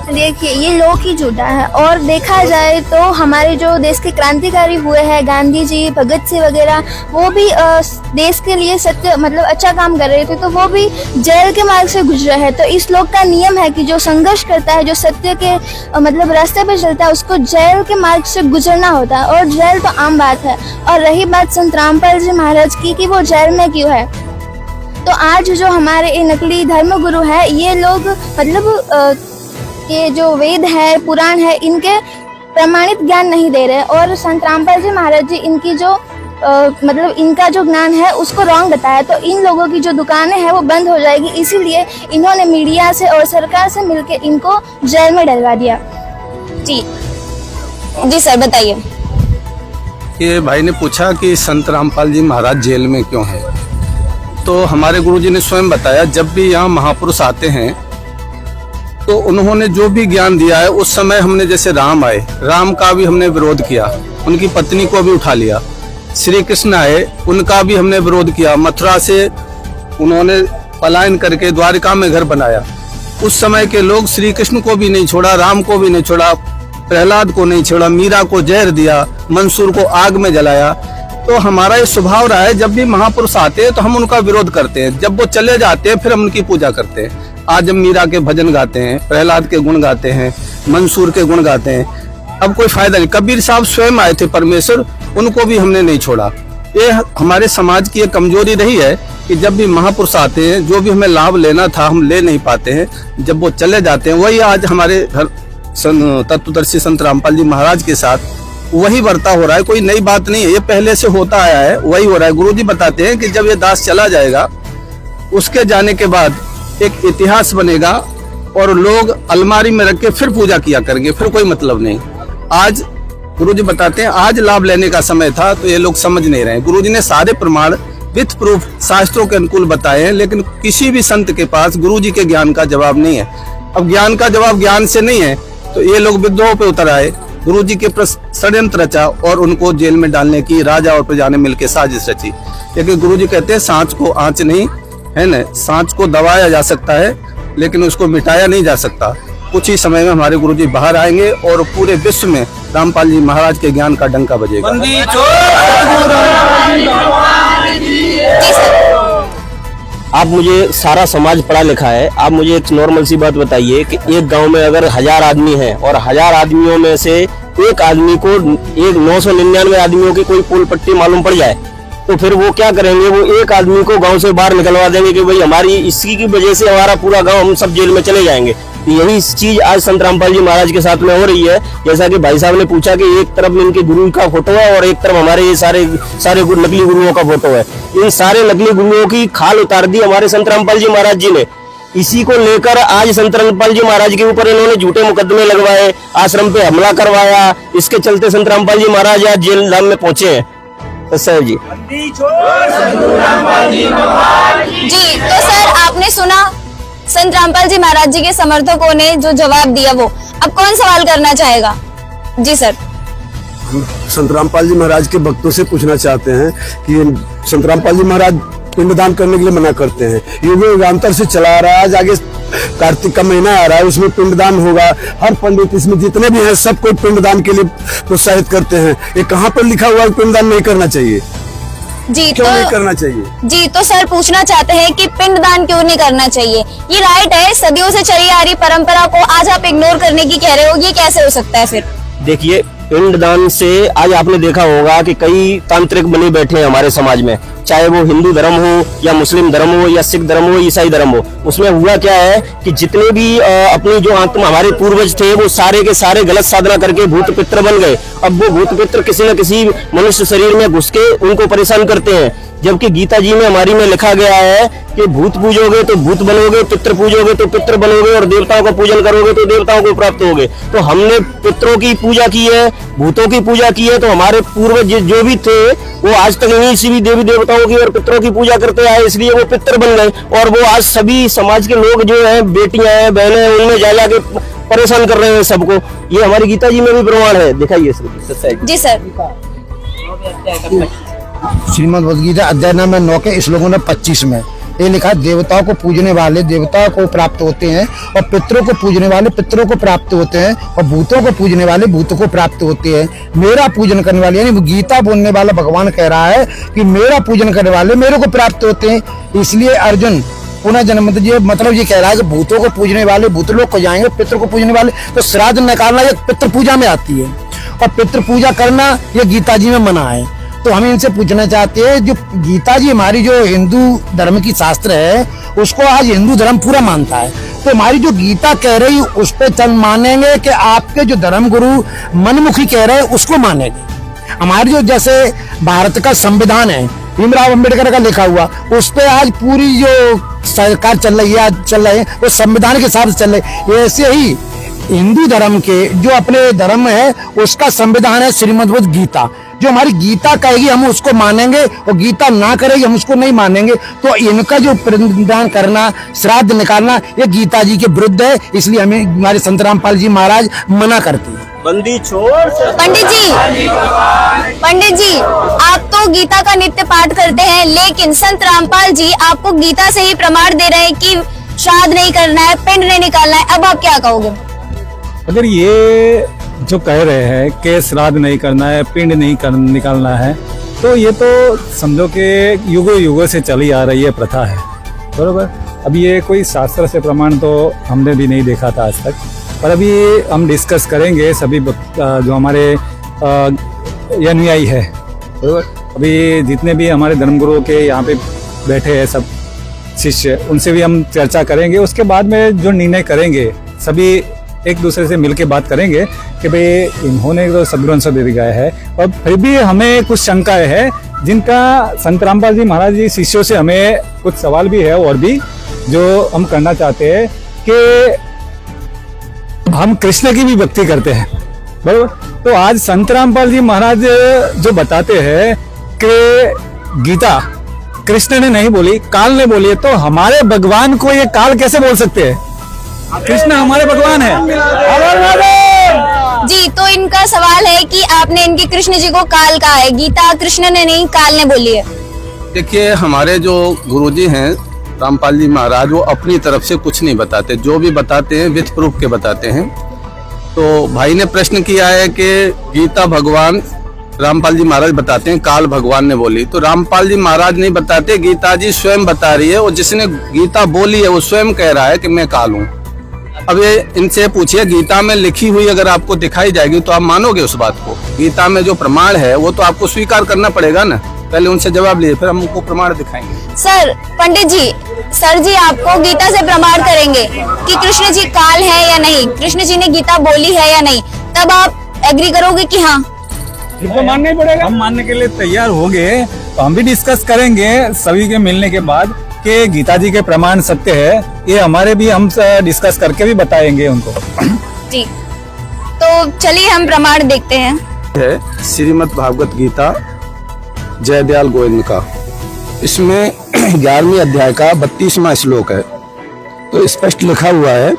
J: देखिए, ये लोग ही झूठा है, और देखा जाए तो हमारे जो देश के क्रांतिकारी हुए हैं, गांधी जी, भगत सिंह वगैरह, वो भी देश के लिए सत्य मतलब अच्छा काम कर रहे थे, तो वो भी जेल के मार्ग से गुजरे हैं। तो इस लोक का नियम है कि जो संघर्ष करता है, जो सत्य के मतलब रास्ते पे चलता है, उसको जेल के मार्ग से गुजरना होता है, और जेल तो आम बात है। और रही बात संत रामपाल जी महाराज की कि वो जेल में क्यों है, तो आज जो हमारे ये नकली धर्मगुरु है, ये लोग मतलब ये जो वेद है, पुराण है, इनके प्रमाणित ज्ञान नहीं दे रहे, और संत रामपाल जी महाराज जी इनकी जो मतलब इनका जो ज्ञान है उसको रॉन्ग बताया, तो इन लोगों की जो दुकानें हैं वो बंद हो जाएगी। इसीलिए इन्होंने मीडिया से और सरकार से मिलकर इनको जेल में डलवा दिया।
A: जी सर, बताइए।
G: ये भाई ने पूछा कि संत रामपाल जी महाराज जेल में क्यों है, तो हमारे गुरुजी ने स्वयं बताया, जब भी यहाँ महापुरुष आते हैं तो उन्होंने जो भी ज्ञान दिया है, उस समय हमने जैसे राम आए, राम का भी हमने विरोध किया, उनकी पत्नी को भी उठा लिया। श्री कृष्ण आए, उनका भी हमने विरोध किया, मथुरा से उन्होंने पलायन करके द्वारिका में घर बनाया। उस समय के लोग श्री कृष्ण को भी नहीं छोड़ा, राम को भी नहीं छोड़ा, प्रहलाद को नहीं छोड़ा, मीरा को जहर दिया, मंसूर को आग में जलाया। तो हमारा ये स्वभाव रहा है, जब भी महापुरुष आते हैं तो हम उनका विरोध करते हैं, जब वो चले जाते हैं फिर हम उनकी पूजा करते हैं। आज हम मीरा के भजन गाते हैं, प्रहलाद के गुण गाते हैं, मंसूर के गुण गाते हैं, अब कोई फायदा नहीं। कबीर साहब स्वयं आए थे परमेश्वर, उनको भी हमने नहीं छोड़ा। ये हमारे समाज की एक कमजोरी रही है कि जब भी महापुरुष आते हैं, जो भी हमें लाभ लेना था हम ले नहीं पाते हैं, जब वो चले जाते हैं। वही आज हमारे तत्वदर्शी संत रामपाल जी महाराज के साथ वही वर्ता हो रहा है, कोई नई बात नहीं है, ये पहले से होता आया है, वही हो रहा है। गुरुजी बताते हैं कि जब ये दास चला जाएगा, उसके जाने के बाद एक इतिहास बनेगा और लोग अलमारी में रख के फिर पूजा किया करेंगे, फिर कोई मतलब नहीं। आज गुरुजी बताते हैं, आज लाभ लेने का समय था, तो ये लोग समझ नहीं रहे। गुरुजी ने सारे प्रमाण विथ प्रूफ शास्त्रों के अनुकूल बताए हैं, लेकिन किसी भी संत के पास गुरुजी के ज्ञान का जवाब नहीं है। अब ज्ञान का जवाब ज्ञान से नहीं है, तो ये लोग विद्रोह पे उतर आए, गुरुजी के षड्यंत्र रचा और उनको जेल में डालने की राजा और प्रजा ने मिलकर साजिश रची। लेकिन गुरुजी कहते हैं, सांच को आंच नहीं है न, सांच को दबाया जा सकता है लेकिन उसको मिटाया नहीं जा सकता। कुछ ही समय में हमारे गुरुजी बाहर आएंगे और पूरे विश्व में रामपाल जी महाराज के ज्ञान का डंका बजेगा।
E: आप मुझे, सारा समाज पढ़ा लिखा है, आप मुझे एक नॉर्मल सी बात बताइए कि एक गांव में अगर 1000 आदमी हैं और 1000 आदमियों में से एक आदमी को, एक 999 आदमियों की कोई पुल पट्टी मालूम पड़ जाए, तो फिर वो क्या करेंगे? वो एक आदमी को गांव से बाहर निकलवा देंगे कि भाई हमारी इसी की वजह से हमारा पूरा गांव, हम सब जेल में चले जाएंगे। यही चीज आज संत रामपाल जी महाराज के साथ में हो रही है। जैसा कि भाई साहब ने पूछा कि एक तरफ इनके गुरु का फोटो है और एक तरफ हमारे ये सारे नकली गुरुओं का फोटो है। इन सारे नकली गुरुओं की खाल उतार दी हमारे संत रामपाल जी महाराज जी ने। इसी को लेकर आज संत रामपाल जी महाराज के ऊपर इन्होंने झूठे मुकदमे लगवाए, आश्रम पे हमला करवाया। इसके चलते संत रामपाल जी महाराज आज जेल धाम में पहुंचे हैं। सर जी
A: जी, तो सर आपने सुना संत रामपाल जी महाराज जी के समर्थकों ने जो जवाब दिया, वो अब कौन सवाल करना चाहेगा? जी सर।
K: संत रामपाल जी महाराज के भक्तों से पूछना चाहते हैं कि संत रामपाल जी महाराज पिंडदान करने के लिए मना करते हैं। युग युगांतर से चला आ रहा है, आज आगे कार्तिक का महीना आ रहा है, उसमें पिंडदान होगा। हर पंडित इसमें जितने भी हैं सब कोई पिंडदान के लिए प्रोत्साहित करते हैं। ये कहाँ पर लिखा हुआ है पिंडदान नहीं करना चाहिए?
A: जी
K: क्यों नहीं करना चाहिए?
A: जी तो सर पूछना चाहते हैं कि पिंडदान क्यों नहीं करना चाहिए? ये राइट है, सदियों से चली आ रही परंपरा को आज आप इग्नोर करने की कह रहे हो, ये कैसे हो सकता है फिर?
E: देखिए, पिंडदान से आज आपने देखा होगा कि कई तांत्रिक बने बैठे हैं हमारे समाज में, चाहे वो हिंदू धर्म हो या मुस्लिम धर्म हो या सिख धर्म हो, ईसाई धर्म हो। उसमें हुआ क्या है कि जितने भी अपनी जो आत्मा हमारे पूर्वज थे वो सारे के सारे गलत साधना करके भूत पित्र बन गए। अब वो भूत पित्र किसी न किसी मनुष्य शरीर में घुस के उनको परेशान करते हैं। जबकि गीता जी में हमारी में लिखा गया है कि भूत पूजोगे तो भूत बनोगे, पितृ पूजोगे तो पितृ बनोगे और देवताओं का पूजन करोगे तो देवताओं को प्राप्त होगे। तो हमने पितरों की पूजा की है, भूतों की पूजा की है, तो हमारे पूर्वज जो भी थे वो आज तक इन्हीं से भी देवी देवताओं की और पितरों की पूजा करते आए, इसलिए वो पितृ बन गए। और वो आज सभी समाज के लोग जो है, बेटियां हैं, बहनें हैं, उनमें जा जाके परेशान कर रहे हैं सबको। ये हमारी गीता जी में भी प्रमाण है, दिखाइए
A: जी सर।
C: श्रीमद् भगवद गीता अध्याय नंबर 9 के श्लोकों में 25 में ये लिखा है, देवताओं को पूजने वाले देवताओं को प्राप्त होते हैं और पितरों को पूजने वाले पितरों को प्राप्त होते हैं और भूतों को पूजने वाले भूतों को प्राप्त होते हैं। मेरा पूजन करने वाले, यानी गीता बोलने वाला भगवान कह रहा है कि मेरा पूजन करने वाले मेरे को प्राप्त होते हैं। इसलिए अर्जुन पुनः जन्म मतलब ये कह रहा है कि भूतों को पूजने वाले भूत लोग को जाएंगे, पितरों को पूजने वाले तो श्राद्ध निकालना ये पितृ पूजा में आती है और पितृ पूजा करना ये गीता जी में मना है। तो हम इनसे पूछना चाहते हैं, जो गीता जी हमारी जो हिंदू धर्म की शास्त्र है उसको आज हिंदू धर्म पूरा मानता है, तो हमारी जो गीता कह रही उस पे चल मानेंगे कि आपके जो धर्म गुरु मनमुखी कह रहे हैं उसको मानेंगे? हमारी जो जैसे भारत का संविधान है, भीमराव अंबेडकर का लिखा हुआ, उस पे आज पूरी जो सरकार चल रही है, चल रहे हैं वो संविधान के हिसाब से चल रहे। ऐसे ही हिंदू धर्म के जो अपने धर्म है उसका संविधान है श्रीमद् भगवद गीता। जो हमारी गीता कहेगी हम उसको मानेंगे और गीता ना करेगी हम उसको नहीं मानेंगे। तो इनका जो पिंडदान करना, श्राद्ध निकालना, ये गीता जी के विरुद्ध है, इसलिए हमें हमारे संत रामपाल जी महाराज मना करते हैं।
E: बंदी छोड़।
A: पंडित जी आप तो गीता का नित्य पाठ करते हैं, लेकिन संत रामपाल जी आपको गीता से ही प्रमाण दे रहे हैं कि श्राद्ध नहीं करना है, पिंड नहीं निकालना है। अब आप क्या कहोगे?
D: अगर ये जो कह रहे हैं कि श्राद्ध नहीं करना है, पिंड नहीं निकालना है, तो ये तो समझो कि युगों युगों से चली आ रही है प्रथा है, बरोबर। अब ये कोई शास्त्र से प्रमाण तो हमने भी नहीं देखा था आज तक, पर अभी हम डिस्कस करेंगे सभी जो हमारे अनुयायी है, बरोबर। अभी जितने भी हमारे धर्मगुरुओं के यहाँ पे बैठे हैं सब शिष्य, उनसे भी हम चर्चा करेंगे। उसके बाद में जो निर्णय करेंगे सभी एक दूसरे से मिलके बात करेंगे कि भाई इन्होंने तो सदग्रंथ दे दिया है, और फिर भी हमें कुछ शंकाएं है जिनका संत रामपाल जी महाराज जी शिष्यों से हमें कुछ सवाल भी है और भी जो हम करना चाहते हैं कि हम कृष्ण की भी भक्ति करते हैं, बराबर। तो आज संत रामपाल जी महाराज जो बताते हैं कि गीता कृष्ण ने नहीं बोली, काल ने बोली है, तो हमारे भगवान को ये काल कैसे बोल सकते हैं? कृष्ण हमारे भगवान है।
A: जी तो इनका सवाल है कि आपने इनके कृष्ण जी को काल कहा है, गीता कृष्ण ने नहीं काल ने बोली है।
G: देखिए, हमारे जो गुरुजी हैं रामपाल जी महाराज, वो अपनी तरफ से कुछ नहीं बताते, जो भी बताते हैं विथ प्रूफ के बताते हैं। तो भाई ने प्रश्न किया है कि गीता भगवान रामपाल जी महाराज बताते हैं काल भगवान ने बोली, तो रामपाल जी महाराज नहीं बताते, गीता जी स्वयं बता रही है। और जिसने गीता बोली है वो स्वयं कह रहा है कि मैं काल हूँ। अब ये इनसे पूछिए, गीता में लिखी हुई अगर आपको दिखाई जाएगी तो आप मानोगे उस बात को? गीता में जो प्रमाण है वो तो आपको स्वीकार करना पड़ेगा ना। पहले उनसे जवाब लिए फिर हम उनको प्रमाण दिखाएंगे।
A: सर पंडित जी, सर जी आपको गीता से प्रमाण करेंगे कि कृष्ण जी काल है या नहीं, कृष्ण जी ने गीता बोली है या नहीं, तब आप एग्री करोगे कि हाँ?
D: तो मानना ही पड़ेगा। हम मानने के लिए तैयार होंगे, तो हम भी डिस्कस करेंगे सभी के मिलने के बाद कि गीता जी के प्रमाण सत्य है। ये हमारे भी हम डिस्कस करके भी बताएंगे उनको।
A: जी तो चलिए हम प्रमाण देखते हैं।
G: है श्रीमद् भागवत गीता जयदयाल गोविंद का, इसमें 11वें अध्याय का 32वां श्लोक है। तो स्पष्ट लिखा हुआ है,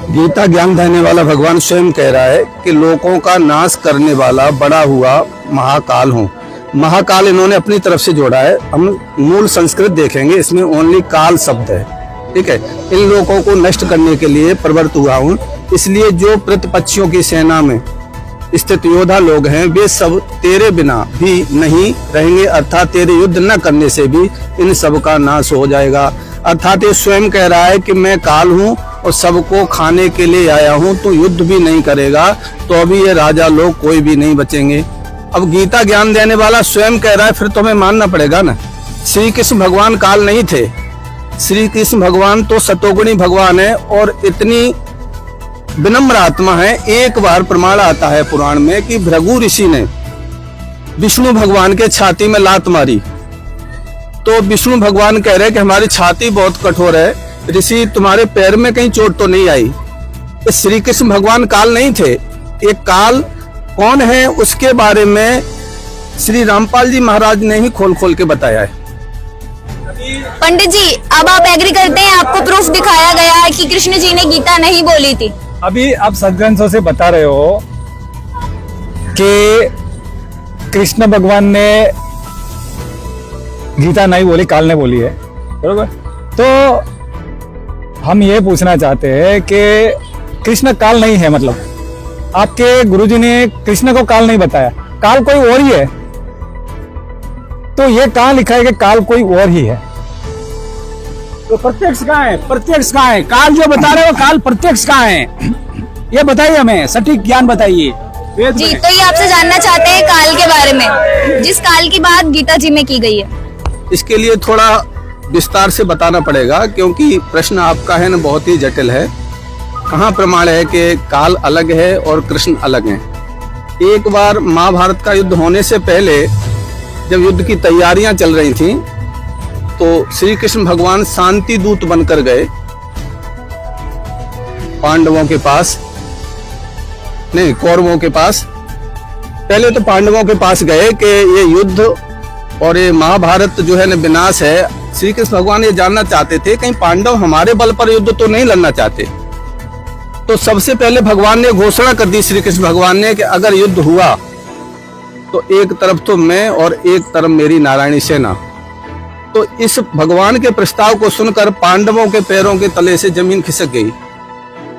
G: गीता ज्ञान देने वाला भगवान स्वयं कह रहा है कि लोगों का नाश करने वाला बड़ा हुआ महाकाल हूँ। महाकाल इन्होंने अपनी तरफ से जोड़ा है। हम मूल संस्कृत देखेंगे, इसमें ओनली काल शब्द है, ठीक है। इन लोगों को नष्ट करने के लिए प्रवृत्त हुआ हूँ, इसलिए जो प्रतिपक्षियों की सेना में स्थित योद्धा लोग हैं वे सब तेरे बिना भी नहीं रहेंगे, अर्थात तेरे युद्ध न करने से भी इन सब का नाश हो जाएगा। अर्थात ये स्वयं कह रहा है कि मैं काल हूँ और सबको खाने के लिए आया हूँ, तो युद्ध भी नहीं करेगा तो अभी ये राजा लोग कोई भी नहीं बचेंगे। अब गीता ज्ञान देने वाला स्वयं कह रहा है, फिर तुम्हें मानना पड़ेगा ना। श्री कृष्ण भगवान काल नहीं थे, श्री कृष्ण भगवान तो सतोगुणी भगवान है और इतनी विनम्र आत्मा है। एक बार प्रमाण आता है पुराण में कि भृगु ऋषि ने विष्णु भगवान के छाती में लात मारी, तो विष्णु भगवान कह रहे कि हमारी छाती बहुत कठोर है, ऋषि तुम्हारे पैर में कहीं चोट तो नहीं आई। श्री कृष्ण भगवान काल नहीं थे। एक काल कौन है उसके बारे में श्री रामपाल जी महाराज ने ही खोल खोल के बताया है।
A: पंडित जी, अब आप एग्री करते हैं, आपको प्रूफ दिखाया गया है कि कृष्ण जी ने गीता नहीं बोली थी।
D: अभी आप सदग्रंथों से बता रहे हो कि कृष्ण भगवान ने गीता नहीं बोली, काल ने बोली है, बरोबर। तो हम ये पूछना चाहते हैं कि कृष्ण काल नहीं है, मतलब आपके गुरुजी ने कृष्ण को काल नहीं बताया, काल कोई और ही है, तो ये कहाँ लिखा है कि काल कोई और ही है?
C: तो प्रत्यक्ष कहाँ है? प्रत्यक्ष कहाँ है? काल जो बता रहे हो, काल प्रत्यक्ष कहाँ है? ये बताइए, हमें सटीक ज्ञान बताइए।
A: जी, तो ये आपसे जानना चाहते हैं काल के बारे में, जिस काल की बात गीता जी में की गई है।
G: इसके लिए थोड़ा विस्तार से बताना पड़ेगा, क्योंकि प्रश्न आपका है ना बहुत ही जटिल है। कहाँ प्रमाण है कि काल अलग है और कृष्ण अलग हैं? एक बार महाभारत का युद्ध होने से पहले जब युद्ध की तैयारियां चल रही थीं, तो श्री कृष्ण भगवान शांति दूत बनकर गए पांडवों के पास, नहीं कौरवों के पास। पहले तो पांडवों के पास गए कि ये युद्ध और ये महाभारत जो है ना विनाश है। श्री कृष्ण भगवान ये जानना चाहते थे कहीं पांडव हमारे बल पर युद्ध तो नहीं लड़ना चाहते। तो सबसे पहले भगवान ने घोषणा कर दी, श्री कृष्ण भगवान ने, कि अगर युद्ध हुआ तो एक तरफ तो मैं और एक तरफ मेरी नारायणी सेना। तो इस भगवान के प्रस्ताव को सुनकर पांडवों के पैरों के तले से जमीन खिसक गई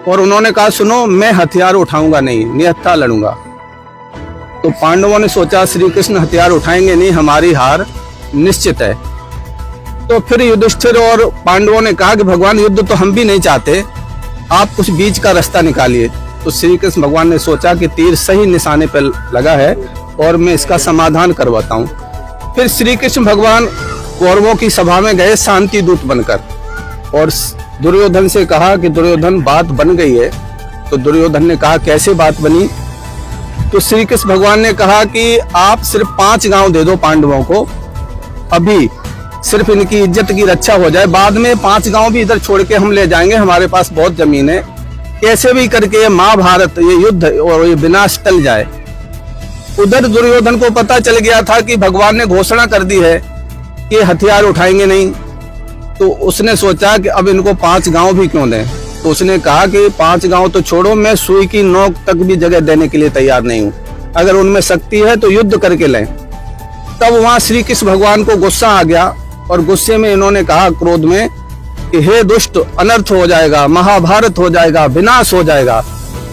G: और उन्होंने कहा, सुनो, मैं हथियार उठाऊंगा नहीं, निहत्था लड़ूंगा। तो पांडवों ने सोचा श्री कृष्ण हथियार उठाएंगे नहीं, हमारी हार निश्चित है। तो फिर युधिष्ठिर और पांडवों ने कहा कि भगवान युद्ध तो हम भी नहीं चाहते, आप कुछ बीच का रास्ता निकालिए। तो श्री कृष्ण भगवान ने सोचा कि तीर सही निशाने पर लगा है और मैं इसका समाधान करवाता हूँ। फिर श्री कृष्ण भगवान कौरवों की सभा में गए शांति दूत बनकर और दुर्योधन से कहा कि दुर्योधन बात बन गई है। तो दुर्योधन ने कहा, कैसे बात बनी? तो श्री कृष्ण भगवान ने कहा कि आप सिर्फ 5 गांव दे दो पांडवों को, अभी सिर्फ इनकी इज्जत की रक्षा हो जाए, बाद में 5 गांव भी इधर छोड़ के हम ले जाएंगे, हमारे पास बहुत जमीन है, कैसे भी करके ये महाभारत, ये युद्ध और ये विनाश टल जाए। उधर दुर्योधन को पता चल गया था कि भगवान ने घोषणा कर दी है कि हथियार उठाएंगे नहीं। तो उसने सोचा कि अब इनको 5 गांव भी क्यों दें। तो उसने कहा कि 5 गांव तो छोड़ो, मैं सुई की नोक तक भी जगह देने के लिए तैयार नहीं हूं, अगर उनमें शक्ति है तो युद्ध करके लें। तब वहां श्री कृष्ण भगवान को गुस्सा आ गया और गुस्से में इन्होंने कहा, क्रोध में, कि हे दुष्ट, अनर्थ हो जाएगा, महाभारत हो जाएगा, विनाश हो जाएगा।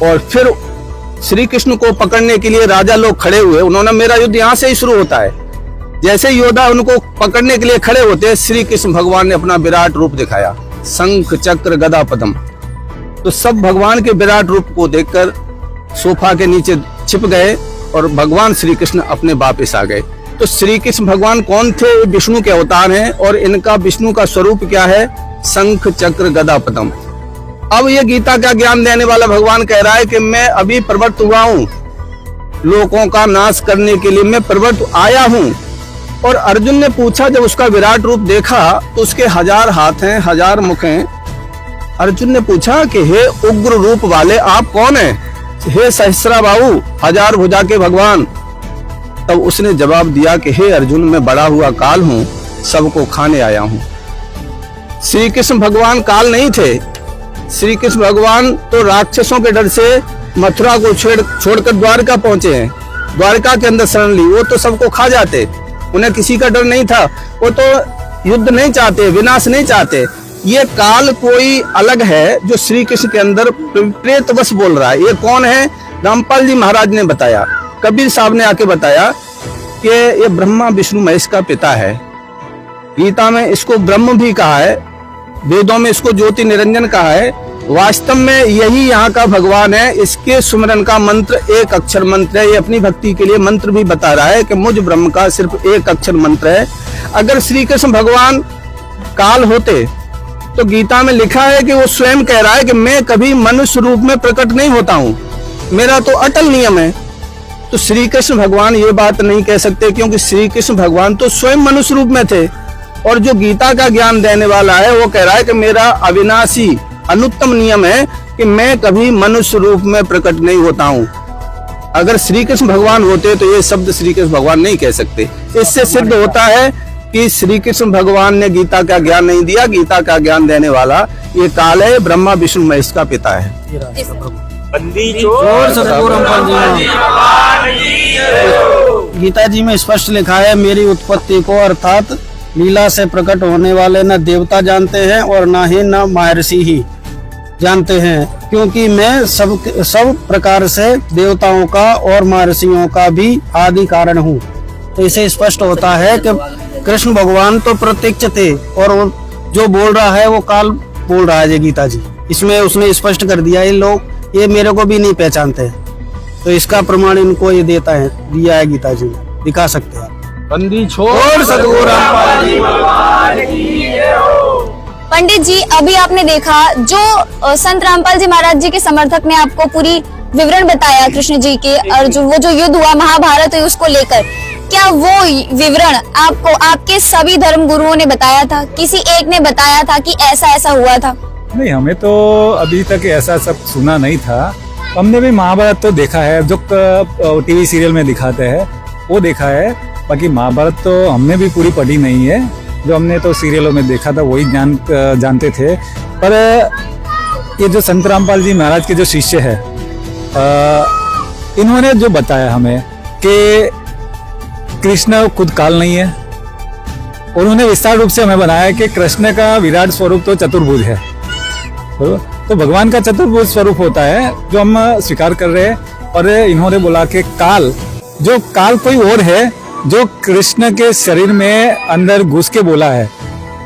G: और फिर श्री कृष्ण को पकड़ने के लिए राजा लोग खड़े हुए। उन्होंने, मेरा युद्ध यहाँ से ही शुरू होता है। जैसे योद्धा उनको पकड़ने के लिए खड़े होते, श्री कृष्ण भगवान ने अपना विराट रूप दिखाया, शंख चक्र गदा पद्म। तो सब भगवान के विराट रूप को देखकर सोफा के नीचे छिप गए और भगवान श्री कृष्ण अपने वापस आ गए। तो श्री कृष्ण भगवान कौन थे? विष्णु के अवतार हैं और इनका विष्णु का स्वरूप क्या है? शंख चक्र गदा पद्म। अब ये गीता का ज्ञान देने वाला भगवान कह रहा है कि मैं अभी प्रवृत्त हुआ हूँ, लोगों का नाश करने के लिए मैं प्रवृत्त आया हूँ। और अर्जुन ने पूछा, जब उसका विराट रूप देखा तो उसके 1000 हाथ हैं, 1000 मुख हैं। अर्जुन ने पूछा कि हे उग्र रूप वाले, आप कौन हैं? हे सहस्राबाहु, 1000 भुजा के भगवान। तब उसने जवाब दिया कि हे अर्जुन, मैं बड़ा हुआ काल हूँ, सबको खाने आया हूँ। श्री कृष्ण भगवान काल नहीं थे। श्री कृष्ण भगवान तो राक्षसों के डर से मथुरा को छोड़कर द्वारका पहुंचे हैं। द्वारका के अंदर शरण ली, वो तो सबको खा जाते, उन्हें किसी का डर नहीं था, वो तो युद्ध नहीं चाहते, विनाश नहीं चाहते। ये काल कोई अलग है जो श्री कृष्ण के अंदर प्रेतवश बोल रहा है। ये कौन है? रामपाल जी महाराज ने बताया, कबीर साहब ने आके बताया कि ये ब्रह्मा विष्णु महेश का पिता है। गीता में इसको ब्रह्म भी कहा है, वेदों में इसको ज्योति निरंजन कहा है। वास्तव में यही यहाँ का भगवान है। इसके सुमरन का मंत्र एक अक्षर मंत्र है। ये अपनी भक्ति के लिए मंत्र भी बता रहा है कि मुझ ब्रह्म का सिर्फ एक अक्षर मंत्र है। अगर श्री कृष्ण भगवान काल होते तो गीता में लिखा है कि वो स्वयं कह रहा है कि मैं कभी मनुष्य रूप में प्रकट नहीं होता हूँ, मेरा तो अटल नियम है। तो श्री कृष्ण भगवान ये बात नहीं कह सकते, क्योंकि श्री कृष्ण भगवान तो स्वयं मनुष्य रूप में थे। और जो गीता का ज्ञान देने वाला है वो कह रहा है कि मेरा अविनाशी अनुत्तम नियम है कि मैं कभी मनुष्य रूप में प्रकट नहीं होता हूँ। अगर श्री कृष्ण भगवान होते तो ये शब्द श्री कृष्ण भगवान नहीं कह सकते। इससे सिद्ध होता है कि श्री कृष्ण भगवान ने गीता का ज्ञान नहीं दिया। गीता का ज्ञान देने वाला ये काल है, ब्रह्मा विष्णु महेश का पिता है।
C: गीता जी में स्पष्ट लिखा है, मेरी उत्पत्ति को अर्थात लीला से प्रकट होने वाले न देवता जानते हैं और न ही न महर्षि ही जानते हैं, क्योंकि मैं सब प्रकार से देवताओं का और महर्षियों का भी आदि कारण हूँ। तो इसे स्पष्ट होता है कि कृष्ण भगवान तो प्रत्यक्ष थे और वो जो बोल रहा है वो काल बोल रहा है। गीता जी इसमें उसने स्पष्ट कर दिया, ये लोग ये मेरे को भी नहीं पहचानते, तो इसका प्रमाण इनको ये देता है, दिया है गीता जी ने, दिखा सकते हैं।
G: बंदी छोड़ सतगुरु रामपाल जी भगवान की जय हो।
A: पंडित जी, अभी आपने देखा जो संत रामपाल जी महाराज जी के समर्थक ने आपको पूरी विवरण बताया कृष्ण जी के, और वो जो युद्ध हुआ महाभारत है उसको लेकर, क्या वो विवरण आपको आपके सभी धर्म गुरुओं ने बताया था? किसी एक ने बताया था कि ऐसा ऐसा हुआ था?
D: नहीं, हमें तो अभी तक ऐसा सब सुना नहीं था। हमने भी महाभारत तो देखा है, जो टीवी सीरियल में दिखाते हैं वो देखा है, बाकी महाभारत तो हमने भी पूरी पढ़ी नहीं है। जो हमने तो सीरियलों में देखा था वही जानते थे। पर ये जो संत रामपाल जी महाराज के जो शिष्य है, इन्होंने जो बताया हमें कि कृष्ण खुद काल नहीं है, उन्होंने विस्तार रूप से हमें बनाया कि कृष्ण का विराट स्वरूप तो चतुर्भुज है, तो भगवान का चतुर्भुज स्वरूप होता है जो हम स्वीकार कर रहे हैं। और इन्होंने बोला कि काल कोई और है जो कृष्ण के शरीर में अंदर घुस के बोला है।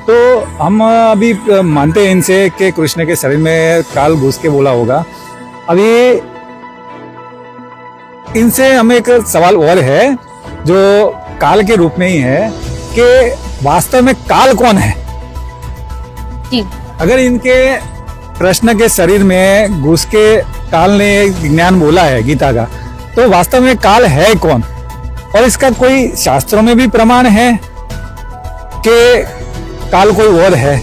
D: तो हम अभी मानते हैं इनसे कि कृष्ण के शरीर में काल घुस के बोला होगा। अभी इनसे हमें एक सवाल और है जो काल के रूप में ही है कि वास्तव में काल कौन है? अगर इनके कृष्ण के शरीर में घुस के काल ने ज्ञान बोला है गीता का, तो वास्तव में काल है कौन? और इसका कोई शास्त्रों में भी प्रमाण है कि काल कोई और है?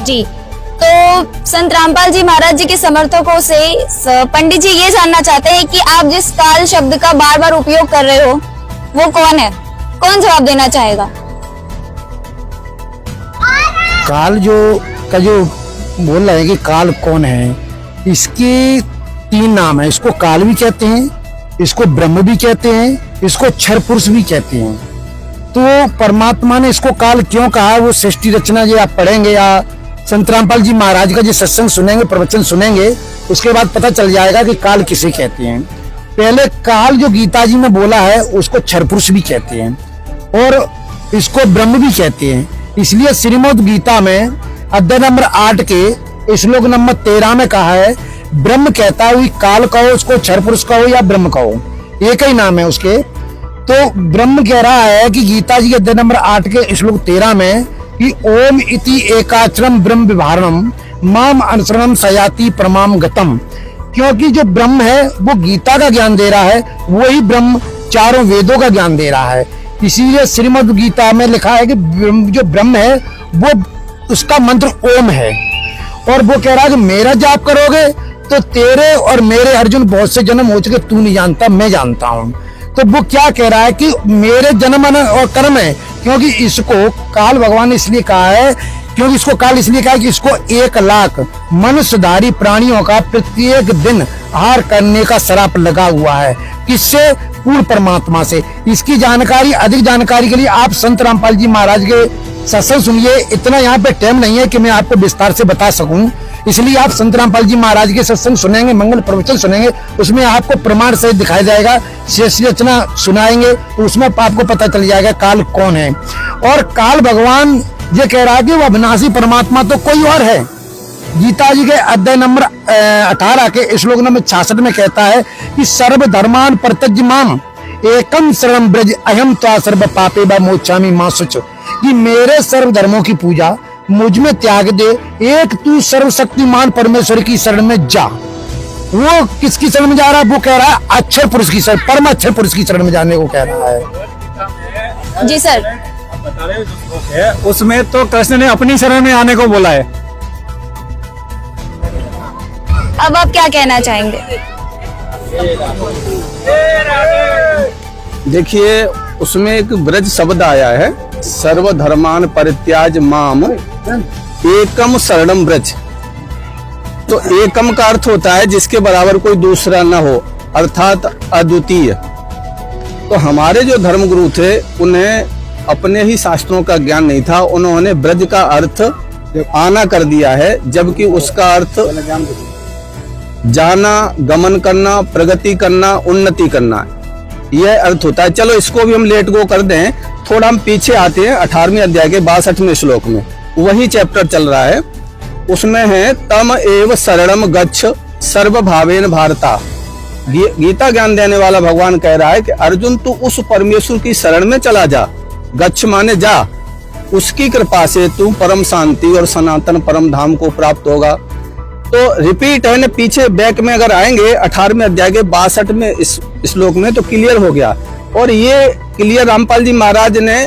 A: जी, तो संत रामपाल जी महाराज जी के समर्थकों से पंडित जी ये जानना चाहते हैं कि आप जिस काल शब्द का बार बार उपयोग कर रहे हो वो कौन है? कौन जवाब देना चाहेगा?
C: काल जो बोल रहे हैं कि काल कौन है, इसके 3 नाम है। इसको काल भी कहते हैं, इसको ब्रह्म भी कहते हैं, इसको क्षर पुरुष भी कहते हैं। तो परमात्मा ने इसको काल क्यों कहा है, वो सृष्टि रचना जो आप पढ़ेंगे या संत रामपाल जी महाराज का जो सत्संग सुनेंगे, प्रवचन सुनेंगे, उसके बाद पता चल जाएगा कि काल किसे कहते हैं। पहले काल जो गीता जी में बोला है उसको क्षर पुरुष भी कहते हैं और इसको ब्रह्म भी कहते हैं। इसलिए श्रीमद् गीता में अध्याय नंबर 8 के श्लोक नंबर 13 में कहा है, ब्रह्म कहता है काल कहो, उसको क्षर पुरुष कहो या ब्रह्म कहो, एक ही नाम है उसके। तो ब्रह्म कह रहा है कि गीता जी के अध्याय नंबर 8 के श्लोक 13 में कि ओम इति एकाक्षरम ब्रह्म विभारणम माम अनुसरणम सयाति परमाम गतम। क्योंकि जो ब्रह्म है वो गीता का ज्ञान दे रहा है, वही ब्रह्म चारों वेदों का ज्ञान दे रहा है। इसीलिए श्रीमद् गीता में लिखा है कि जो ब्रह्म है वो उसका मंत्र ओम है। और वो कह रहा है कि मेरा जाप करोगे तो तेरे और मेरे अर्जुन बहुत से जन्म हो चुके, तू नहीं जानता, मैं जानता हूँ। तो वो क्या कह रहा है कि मेरे जन्म और कर्म है, क्योंकि इसको काल भगवान ने इसलिए कहा है, क्योंकि इसको काल इसलिए कहा है कि इसको 1 लाख मनुष्यधारी प्राणियों का प्रत्येक दिन हार करने का श्राप लगा हुआ है। किससे? पूर्ण परमात्मा से। इसकी जानकारी, अधिक जानकारी के लिए आप संत रामपाल जी महाराज के सत्संग सुनिए। इतना यहाँ पे टाइम नहीं है कि मैं आपको विस्तार से बता सकूं, इसलिए आप संत रामपाल जी महाराज के सत्संग सुनेंगे, मंगल प्रवचन सुनेंगे, उसमें आपको प्रमाण सहित दिखाया जाएगा। शेष रचना सुनाएंगे तो उसमें आपको पता चल जाएगा काल कौन है। और काल भगवान ये कह रहा है कि वह अविनाशी परमात्मा तो कोई और है। गीता जी के अध्याय नंबर 18 के श्लोक नंबर 66 में कहता है कि सर्वधर्मान परित्यज्य माम एकम शरणं ब्रज अहम त्वा सर्व पापे व मोक्षामि मा शुच, कि मेरे सर्व धर्मों की पूजा मुझ में त्याग दे, एक तू सर्वशक्तिमान परमेश्वर की शरण में जा। वो किसकी शरण में जा रहा है? वो कह रहा है अक्षर पुरुष की शरण, परम अक्षर पुरुष की शरण में जाने को कह रहा है।
A: जी सर,
D: बता रहे हो जो श्लोक है उसमें तो कृष्ण ने अपनी शरण में आने को बोला है।
A: अब आप क्या कहना चाहेंगे?
G: देखिए, उसमें एक ब्रज शब्द आया है, सर्वधर्मान परित्याज माम एकम शरणम ब्रज। तो एकम का अर्थ होता है जिसके बराबर कोई दूसरा न हो, अर्थात अद्वितीय। तो हमारे जो धर्मगुरु थे उन्हें अपने ही शास्त्रों का ज्ञान नहीं था, उन्होंने ब्रज का अर्थ आना कर दिया है, जबकि उसका अर्थ जाना, गमन करना, प्रगति करना, उन्नति करना, यह अर्थ होता है। चलो इसको भी हम लेट गो कर दें, थोड़ा हम पीछे आते हैं 18वें अध्याय के 62वें श्लोक में, वही चैप्टर चल रहा है। उसमें है तम एव शरणम गच्छ सर्वभावेन भारता। गीता ज्ञान देने वाला भगवान कह रहा है कि अर्जुन तू उस परमेश्वर की शरण में चला जा, गच्छ माने जा, उसकी कृपा से तू परम शांति और सनातन परम धाम को प्राप्त होगा। तो रिपीट है ना, पीछे बैक में अगर आएंगे 18वें अध्याय के 62वें इस श्लोक में तो क्लियर हो गया। और ये क्लियर रामपाल जी महाराज ने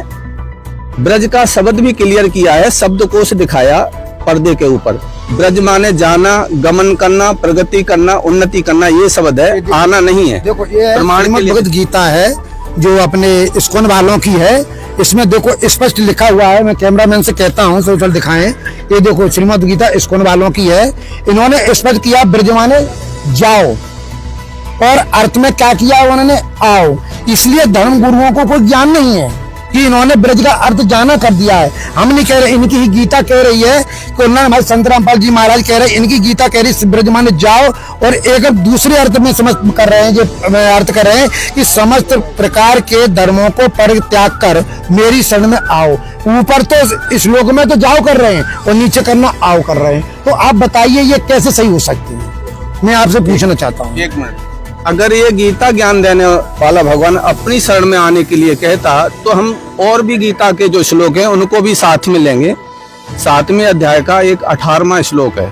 G: ब्रज का शब्द भी क्लियर किया है, शब्दकोश दिखाया पर्दे के ऊपर। ब्रज माने जाना, गमन करना, प्रगति करना, उन्नति करना, ये शब्द है, आना नहीं है।
C: देखो ये श्रीमद् भगवद गीता है जो अपने इस्कॉन वालों की है, इसमें देखो स्पष्ट लिखा हुआ है। मैं कैमरामैन से कहता हूँ सोशल दिखाएं, ये देखो श्रीमद् गीता इस्कॉन वालों की है। इन्होंने स्पष्ट किया ब्रज माने जाओ, और अर्थ में क्या किया उन्होंने? आओ। इसलिए धर्म गुरुओं को कोई ज्ञान नहीं है कि इन्होंने ब्रज का अर्थ जाना कर दिया है। हम नहीं कह रहे, इनकी ही गीता कह रही है कि हमारे संत रामपाल जी महाराज कह रहे हैं, इनकी गीता कह रही है ब्रज माने जाओ, और एक दूसरे अर्थ में समझ कर रहे हैं, जो अर्थ कर रहे हैं कि समस्त प्रकार के धर्मों को परित्याग कर मेरी शरण में आओ। ऊपर तो श्लोक में तो जाओ कर रहे हैं और नीचे करना आओ कर रहे हैं। तो आप बताइए ये कैसे सही हो सकती है? मैं आपसे पूछना चाहता हूँ।
G: एक मिनट, अगर ये गीता ज्ञान देने वाला भगवान अपनी शरण में आने के लिए कहता तो हम और भी गीता के जो श्लोक हैं उनको भी साथ में लेंगे। 7वें अध्याय का एक 18वां श्लोक है,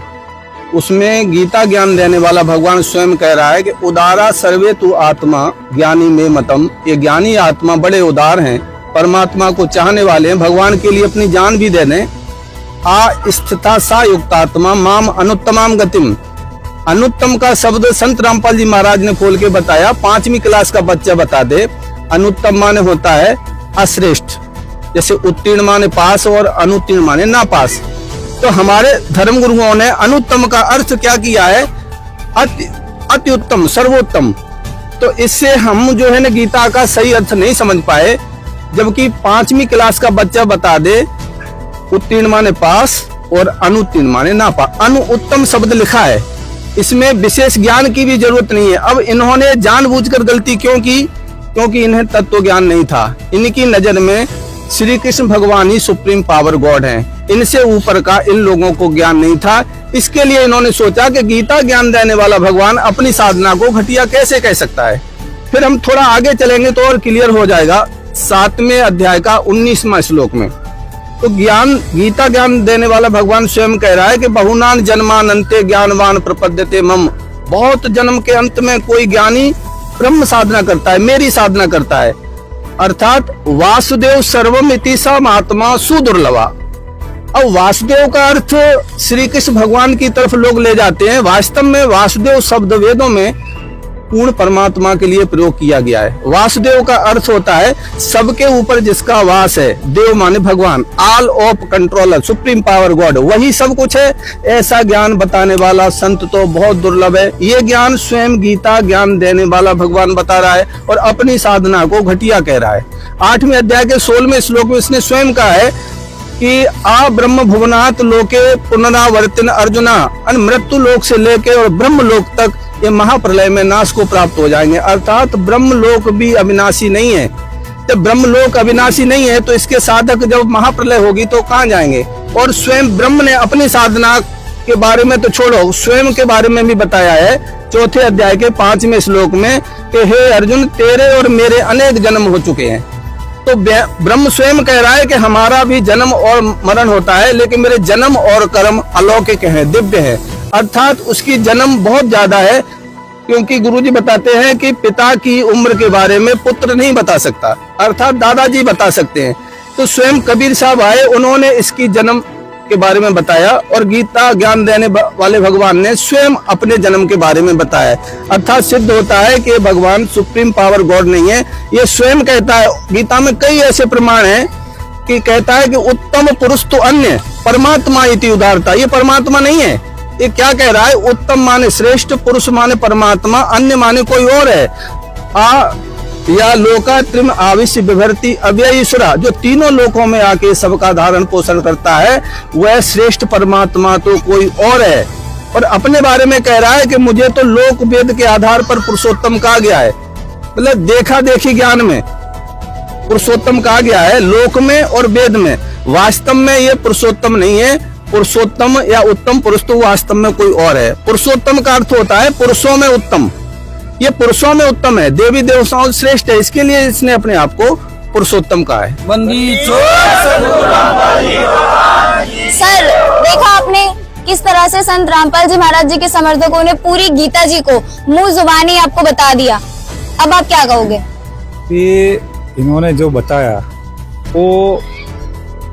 G: उसमें गीता ज्ञान देने वाला भगवान स्वयं कह रहा है कि उदारा सर्वे तु आत्मा ज्ञानी में मतम। ये ज्ञानी आत्मा बड़े उदार हैं, परमात्मा को चाहने वाले हैं, भगवान के लिए अपनी जान भी दे दें। आ स्थिता सा युक्तात्मा माम अनुत्तमाम गतिम। अनुत्तम का शब्द संत रामपाल जी महाराज ने खोल के बताया, 5वीं क्लास का बच्चा बता दे। अनुत्तम माने होता है अश्रेष्ठ, जैसे उत्तीर्ण माने पास और अनुत्तीर्ण माने ना पास। तो हमारे धर्म गुरुओं ने अनुत्तम का अर्थ क्या किया है? अति उत्तम, सर्वोत्तम। तो इससे हम जो है ना गीता का सही अर्थ नहीं समझ पाए, जबकि 5वीं क्लास का बच्चा बता दे उत्तीर्ण माने पास और अनुत्तीर्ण माने ना पास। अनु उत्तम शब्द लिखा है, इसमें विशेष ज्ञान की भी जरूरत नहीं है। अब इन्होंने जानबूझकर गलती क्यों की? क्योंकि इन्हें तत्व ज्ञान नहीं था। इनकी नजर में श्री कृष्ण भगवान ही सुप्रीम पावर गॉड हैं, इनसे ऊपर का इन लोगों को ज्ञान नहीं था। इसके लिए इन्होंने सोचा कि गीता ज्ञान देने वाला भगवान अपनी साधना को घटिया कैसे कह सकता है। फिर हम थोड़ा आगे चलेंगे तो और क्लियर हो जाएगा। 7वें अध्याय का 19वां श्लोक में तो गीता ज्ञान देने वाला भगवान स्वयं कह रहा है कि बहुनान जन्मानंते ज्ञानवान प्रपद्यते मम। बहुत जन्म के अंत में कोई ज्ञानी ब्रह्म साधना करता है, मेरी साधना करता है। अर्थात वासुदेव सर्वम इति स महात्मा सुदुर्लभा। अब वासुदेव का अर्थ श्री कृष्ण भगवान की तरफ लोग ले जाते हैं। वास्तव में वासुदेव शब्द वेदों में पूर्ण परमात्मा के लिए प्रयोग किया गया है। वासुदेव का अर्थ होता है सबके ऊपर जिसका वास है। देव माने भगवान, all of controller, supreme power God, वही सब कुछ है। ऐसा ज्ञान बताने वाला संत तो बहुत दुर्लभ है। ये ज्ञान स्वयं गीता ज्ञान देने वाला भगवान बता रहा है और अपनी साधना को घटिया कह रहा है। 8वें अध्याय के 16वें श्लोक में इसने स्वयं कहा है कि आ ब्रह्म भुवनात् लोके पुनरावर्तिन अर्जुना, मृत्यु लोक से लेके और ब्रह्म लोक तक ये महाप्रलय में नाश को प्राप्त हो जाएंगे। अर्थात ब्रह्म लोक भी अविनाशी नहीं है। तो ब्रह्म लोक अविनाशी नहीं है तो इसके साधक जब महाप्रलय होगी तो कहाँ जाएंगे। और स्वयं ब्रह्म ने अपनी साधना के बारे में तो छोड़ो, स्वयं के बारे में भी बताया है 4थे अध्याय के 5वें श्लोक में कि हे अर्जुन, तेरे और मेरे अनेक जन्म हो चुके हैं। तो ब्रह्म स्वयं कह रहा है कि हमारा भी जन्म और मरण होता है, लेकिन मेरे जन्म और कर्म अलौकिक हैं, दिव्य है। अर्थात उसकी जन्म बहुत ज्यादा है, क्योंकि गुरुजी बताते हैं कि पिता की उम्र के बारे में पुत्र नहीं बता सकता, अर्थात दादाजी बता सकते हैं। तो स्वयं कबीर साहब आए, उन्होंने इसकी जन्म के बारे में बताया और गीता ज्ञान देने वाले भगवान ने स्वयं अपने जन्म के बारे में बताया। अर्थात सिद्ध होता है कि भगवान सुप्रीम पावर गॉड नहीं है, ये स्वयं कहता है। गीता में कई ऐसे प्रमाण हैं कि कहता है कि उत्तम पुरुष तो अन्य परमात्मा इति उदारता, ये परमात्मा नहीं है। ये क्या कह रहा है, उत्तम माने श्रेष्ठ, पुरुष माने परमात्मा, अन्य माने कोई और है। या लोका त्रिम आविश्य विभर्ति अव्यय ईश्वरा, जो तीनों लोकों में आके सबका धारण पोषण करता है, वह श्रेष्ठ परमात्मा तो कोई और है। और अपने बारे में कह रहा है कि मुझे तो लोक वेद के आधार पर पुरुषोत्तम कहा गया है। मतलब देखा देखी ज्ञान में पुरुषोत्तम कहा गया है, लोक में और वेद में। वास्तव में ये पुरुषोत्तम नहीं है। पुरुषोत्तम या उत्तम पुरुष तो वास्तव में कोई और है। पुरुषोत्तम का अर्थ होता है पुरुषों में उत्तम, ये पुरुषों में उत्तम है, देवी देवताओं श्रेष्ठ है, इसके लिए इसने अपने आप को पुरुषोत्तम कहा है।
A: सर, देखा आपने किस तरह से संत रामपाल जी महाराज जी के समर्थकों ने पूरी गीता जी को मुंह जुबानी आपको बता दिया। अब आप क्या कहोगे?
D: कि इन्होंने जो बताया वो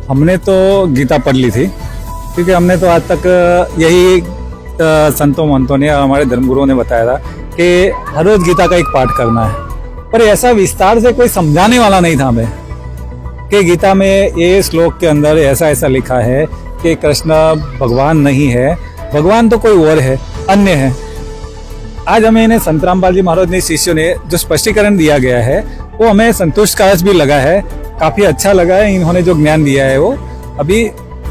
D: हमने तो गीता पढ़ ली थी, क्योंकि हमने तो आज तक यही संतों महंतों ने, हमारे धर्मगुरुओं ने बताया था कि हर रोज गीता का एक पाठ करना है। पर ऐसा विस्तार से कोई समझाने वाला नहीं था हमें कि गीता में ये श्लोक के अंदर ऐसा ऐसा लिखा है कि कृष्ण भगवान नहीं है, भगवान तो कोई और है, अन्य है। आज हमें इन्हें संत रामपाल जी महाराज ने, शिष्यों ने जो स्पष्टीकरण दिया गया है वो हमें संतुष्टकारक भी लगा है, काफी अच्छा लगा है। इन्होंने जो ज्ञान दिया है वो, अभी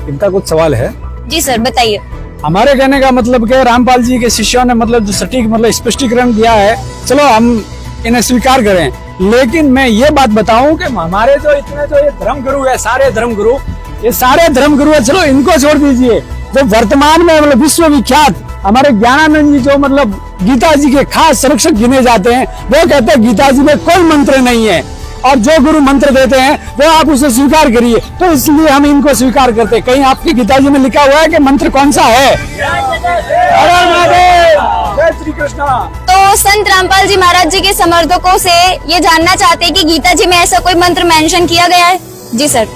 D: इनका कुछ सवाल है।
A: जी सर, बताइए।
F: हमारे कहने का मतलब कि रामपाल जी के शिष्यों ने मतलब जो सटीक मतलब स्पष्टीकरण दिया है, चलो हम इन्हें स्वीकार करें। लेकिन मैं ये बात बताऊं कि हमारे जो इतने जो ये धर्मगुरु है, सारे धर्मगुरु, ये सारे धर्मगुरु है, चलो इनको छोड़ दीजिए। जो वर्तमान में मतलब विश्वविख्यात हमारे ज्ञानानंद जी जो मतलब गीता जी के खास संरक्षक गिने जाते हैं, वो कहते हैं गीता जी में कोई मंत्र नहीं है और जो गुरु मंत्र देते हैं वो आप उसे स्वीकार करिए। तो इसलिए हम इनको स्वीकार करते हैं। कहीं आपकी गीता जी में लिखा हुआ है कि मंत्र कौन सा है? जय श्री कृष्ण।
A: तो संत रामपाल जी महाराज जी के समर्थकों से ये जानना चाहते हैं कि गीता जी में ऐसा कोई मंत्र मेंशन किया गया है? जी सर।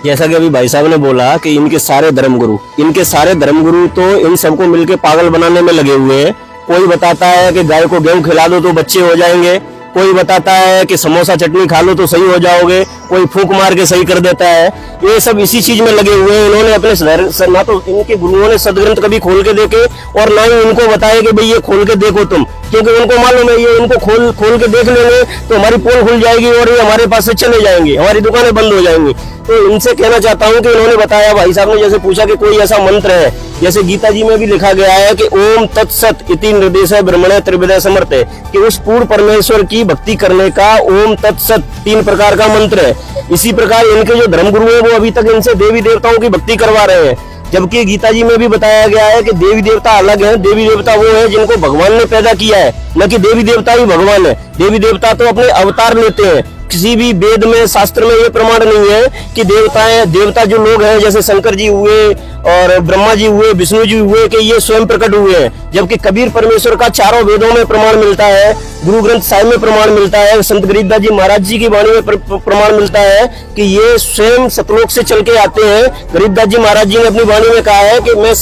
E: जैसा कि अभी भाई साहब ने बोला कि इनके सारे धर्मगुरु तो इन सबको मिलके पागल बनाने में लगे हुए हैं। कोई बताता है कि गाय को गेहूं खिला दो तो बच्चे हो जाएंगे, कोई बताता है कि समोसा चटनी खा लो तो सही हो जाओगे, कोई फूंक मार के सही कर देता है। ये सब इसी चीज में लगे हुए हैं। इन्होंने अपने ना तो इनके गुरुओं ने सदग्रंथ कभी खोल के देखे और ना ही इनको बताया कि भाई ये खोल के देखो तुम, क्योंकि उनको मालूम है ये इनको खोल के देख लेंगे तो हमारी पोल खुल जाएगी और ये हमारे पास से चले जाएंगे, हमारी दुकानें बंद हो जाएंगी। तो इनसे कहना चाहता हूँ कि इन्होंने बताया, भाई साहब ने जैसे पूछा कि कोई ऐसा मंत्र है, जैसे गीता जी में भी लिखा गया है कि ओम तत्सत इति निर्देश ब्रह्मणे त्रिविधे समर्थ है, कि उस पूर्ण परमेश्वर की भक्ति करने का ओम तत्सत 3 प्रकार का मंत्र है। इसी प्रकार इनके जो धर्मगुरु है वो अभी तक इनसे देवी देवताओं की भक्ति करवा रहे हैं, जबकि गीता जी में भी बताया गया है कि देवी देवता अलग है। देवी देवता वो है जिनको भगवान ने पैदा किया है, न कि देवी देवता ही भगवान है। देवी देवता तो अपने अवतार लेते हैं। किसी भी वेद में, शास्त्र में ये प्रमाण नहीं है कि देवता जो लोग हैं जैसे शंकर जी हुए और ब्रह्मा जी हुए, विष्णु जी हुए, कि ये स्वयं प्रकट हुए हैं। जबकि कबीर परमेश्वर का चारों वेदों में प्रमाण मिलता है, गुरु ग्रंथ साहिब में प्रमाण मिलता है, संत गरीबदास जी महाराज जी की वाणी में प्रमाण मिलता है कि ये स्वयं सतलोक से चल के आते हैं। गरीबदास जी महाराज जी ने अपनी वाणी में कहा है कि मैं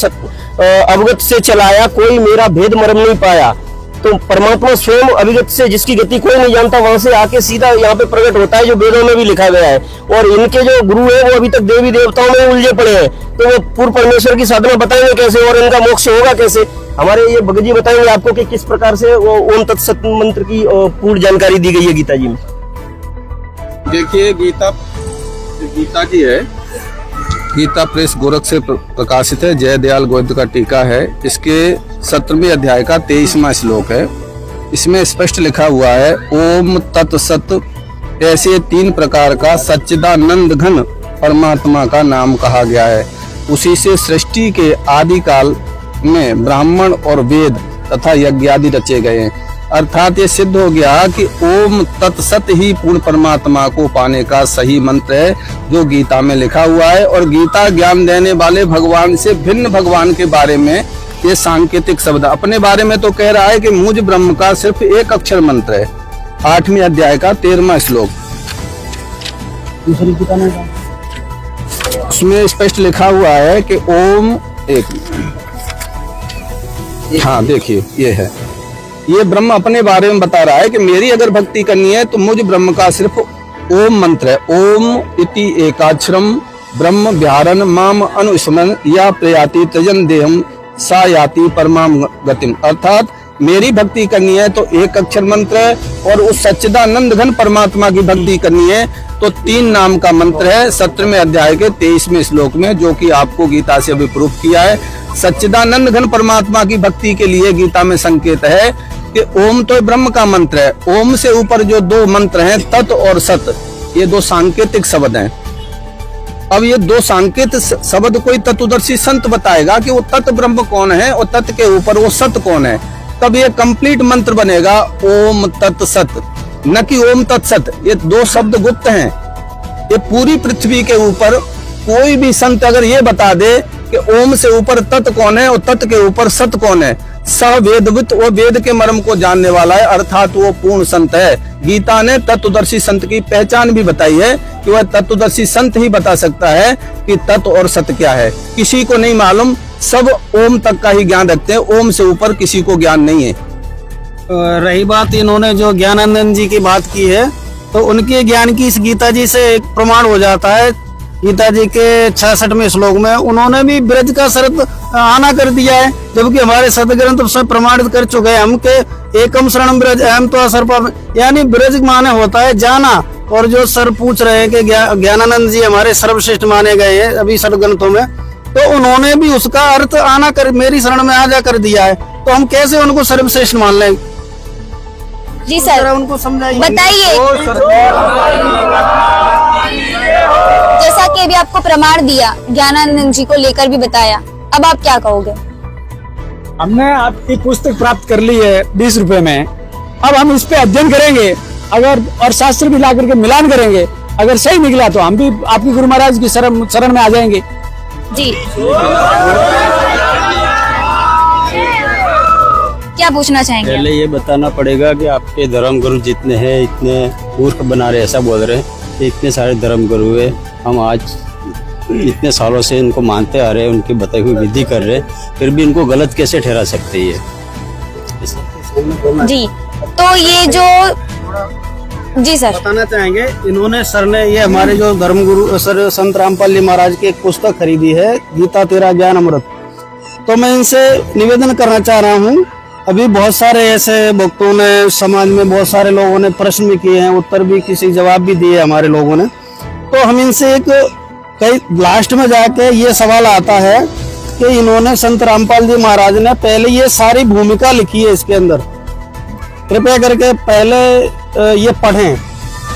E: अवगत से चलाया, कोई मेरा भेद मर्म नहीं पाया। तो परमात्मा स्वयं अभिगत से, जिसकी गति कोई नहीं जानता, वहां से आके सीधा यहाँ पे प्रकट होता है, जो वेदों में भी लिखा गया है। और इनके जो गुरु है वो अभी तक देवी देवताओं में उलझे पड़े हैं, तो वो पूर्ण परमेश्वर की साधना बताएंगे कैसे और इनका मोक्ष होगा कैसे? हमारे ये भगत जी बताएंगे आपको कि किस प्रकार से वो ओम तत्सत मंत्र की पूर्ण जानकारी दी गई है गीता जी में।
G: देखिए, गीता की है, गीता प्रेस गोरख से प्रकाशित है, जय दयाल गोविंद का टीका है। इसके 17वें अध्याय का 23वां श्लोक है। इसमें स्पष्ट लिखा हुआ है, ओम तत्सत ऐसे 3 प्रकार का सच्चिदानंद घन परमात्मा का नाम कहा गया है। उसी से सृष्टि के आदि काल में ब्राह्मण और वेद तथा यज्ञ आदि रचे गए हैं। अर्थात ये सिद्ध हो गया कि ओम तत्सत ही पूर्ण परमात्मा को पाने का सही मंत्र है, जो गीता में लिखा हुआ है। और गीता ज्ञान देने वाले भगवान से भिन्न भगवान के बारे में ये सांकेतिक शब्द, अपने बारे में तो कह रहा है कि मुझ ब्रह्म का सिर्फ एक अक्षर मंत्र है। 8वें अध्याय का 13वां श्लोक, उसमें स्पष्ट लिखा हुआ है कि ओम हाँ देखिए, ये है, ये ब्रह्म अपने बारे में बता रहा है कि मेरी अगर भक्ति करनी है तो मुझ ब्रह्म का सिर्फ ओम मंत्र है। ओम इति एकाक्षरम ब्रह्म व्याहरण माम अनुस्मरण या प्रयाति त्यजन देहम सा याति परमाम गतिम। अर्थात मेरी भक्ति करनी है तो एक अक्षर मंत्र है, और उस सच्चिदानंद घन परमात्मा की भक्ति करनी है तो 3 नाम का मंत्र है 17वें अध्याय के 23वें श्लोक में, जो कि आपको गीता से अभी प्रूफ किया है। सच्चिदानंद घन परमात्मा की भक्ति के लिए गीता में संकेत है कि ओम तो ब्रह्म का मंत्र है। ओम से ऊपर जो 2 मंत्र हैं, तत् और सत, ये 2 सांकेतिक शब्द हैं। अब ये 2 सांकेतिक शब्द कोई तत्वदर्शी संत बताएगा कि वो तत् ब्रह्म कौन है और तत् के ऊपर वो सत कौन है, तब ये कंप्लीट मंत्र बनेगा ओम तत् सत, न कि ओम तत्सत। ये 2 शब्द गुप्त हैं। ये पूरी पृथ्वी के ऊपर कोई भी संत अगर ये बता दे कि ओम से ऊपर तत् कौन है और तत् के ऊपर सत कौन है, स वेदवित, वो वेद के मर्म को जानने वाला है, अर्थात वो पूर्ण संत है। गीता ने तत्वदर्शी संत की पहचान भी बताई है कि वह तत्वदर्शी संत ही बता सकता है कि तत्व और सत्य क्या है। किसी को नहीं मालूम, सब ओम तक का ही ज्ञान रखते हैं, ओम से ऊपर किसी को ज्ञान नहीं है।
L: रही बात इन्होंने जो ज्ञानानंद जी की बात की है, तो उनके ज्ञान की इस गीता जी से एक प्रमाण हो जाता है। गीता जी के 66वें श्लोक में उन्होंने भी ब्रज का शरत आना कर दिया है, जबकि हमारे सदग्रंथ सब प्रमाणित कर चुके हैं हम के एकम शरणम ब्रज अहम तो असर, यानी ब्रज माने होता है जाना। और जो सर पूछ रहे हैं कि ज्ञानानंद जी हमारे सर्वश्रेष्ठ माने गए हैं अभी सदग्रंथों में, तो उन्होंने भी उसका अर्थ आना कर मेरी शरण में आ जा कर दिया है, तो हम कैसे उनको सर्वश्रेष्ठ मान लें?
A: जी सर,
L: उनको समझाइए,
A: बताइए। जैसा कि अभी आपको प्रमाण दिया, ज्ञानानंद जी को लेकर भी बताया, अब आप क्या कहोगे?
D: हमने आपकी पुस्तक प्राप्त कर ली है 20 रुपए में, अब हम इस पे अध्ययन करेंगे अगर, और शास्त्र भी ला करके मिलान करेंगे, अगर सही निकला तो हम भी आपकी गुरु महाराज की शरण में आ जाएंगे।
A: जी, क्या पूछना चाहेंगे?
E: पहले ये बताना पड़ेगा कि आपके धर्म गुरु जितने हैं इतने मूर्ख बना रहे, ऐसा बोल रहे हैं। इतने सारे धर्म गुरु है, हम आज इतने सालों से इनको मानते आ रहे हैं, उनकी बताई हुई विधि कर रहे हैं, फिर भी इनको गलत कैसे ठहरा सकते हैं?
A: जी, तो ये जो जी सर
L: बताना चाहेंगे, इन्होंने सर ने ये हमारे जो धर्मगुरु सर संत रामपाल जी महाराज की एक पुस्तक खरीदी है, गीता तेरा ज्ञान अमृत। तो मैं इनसे निवेदन करना चाह रहा हूँ, अभी बहुत सारे ऐसे भक्तों ने, समाज में बहुत सारे लोगों ने प्रश्न भी किए हैं, उत्तर भी किसी जवाब भी दिए हमारे लोगों ने, तो हम इनसे एक कई लास्ट में जाके ये सवाल आता है कि इन्होंने संत रामपाल जी महाराज ने पहले ये सारी भूमिका लिखी है इसके अंदर, कृपया करके पहले ये पढ़ें,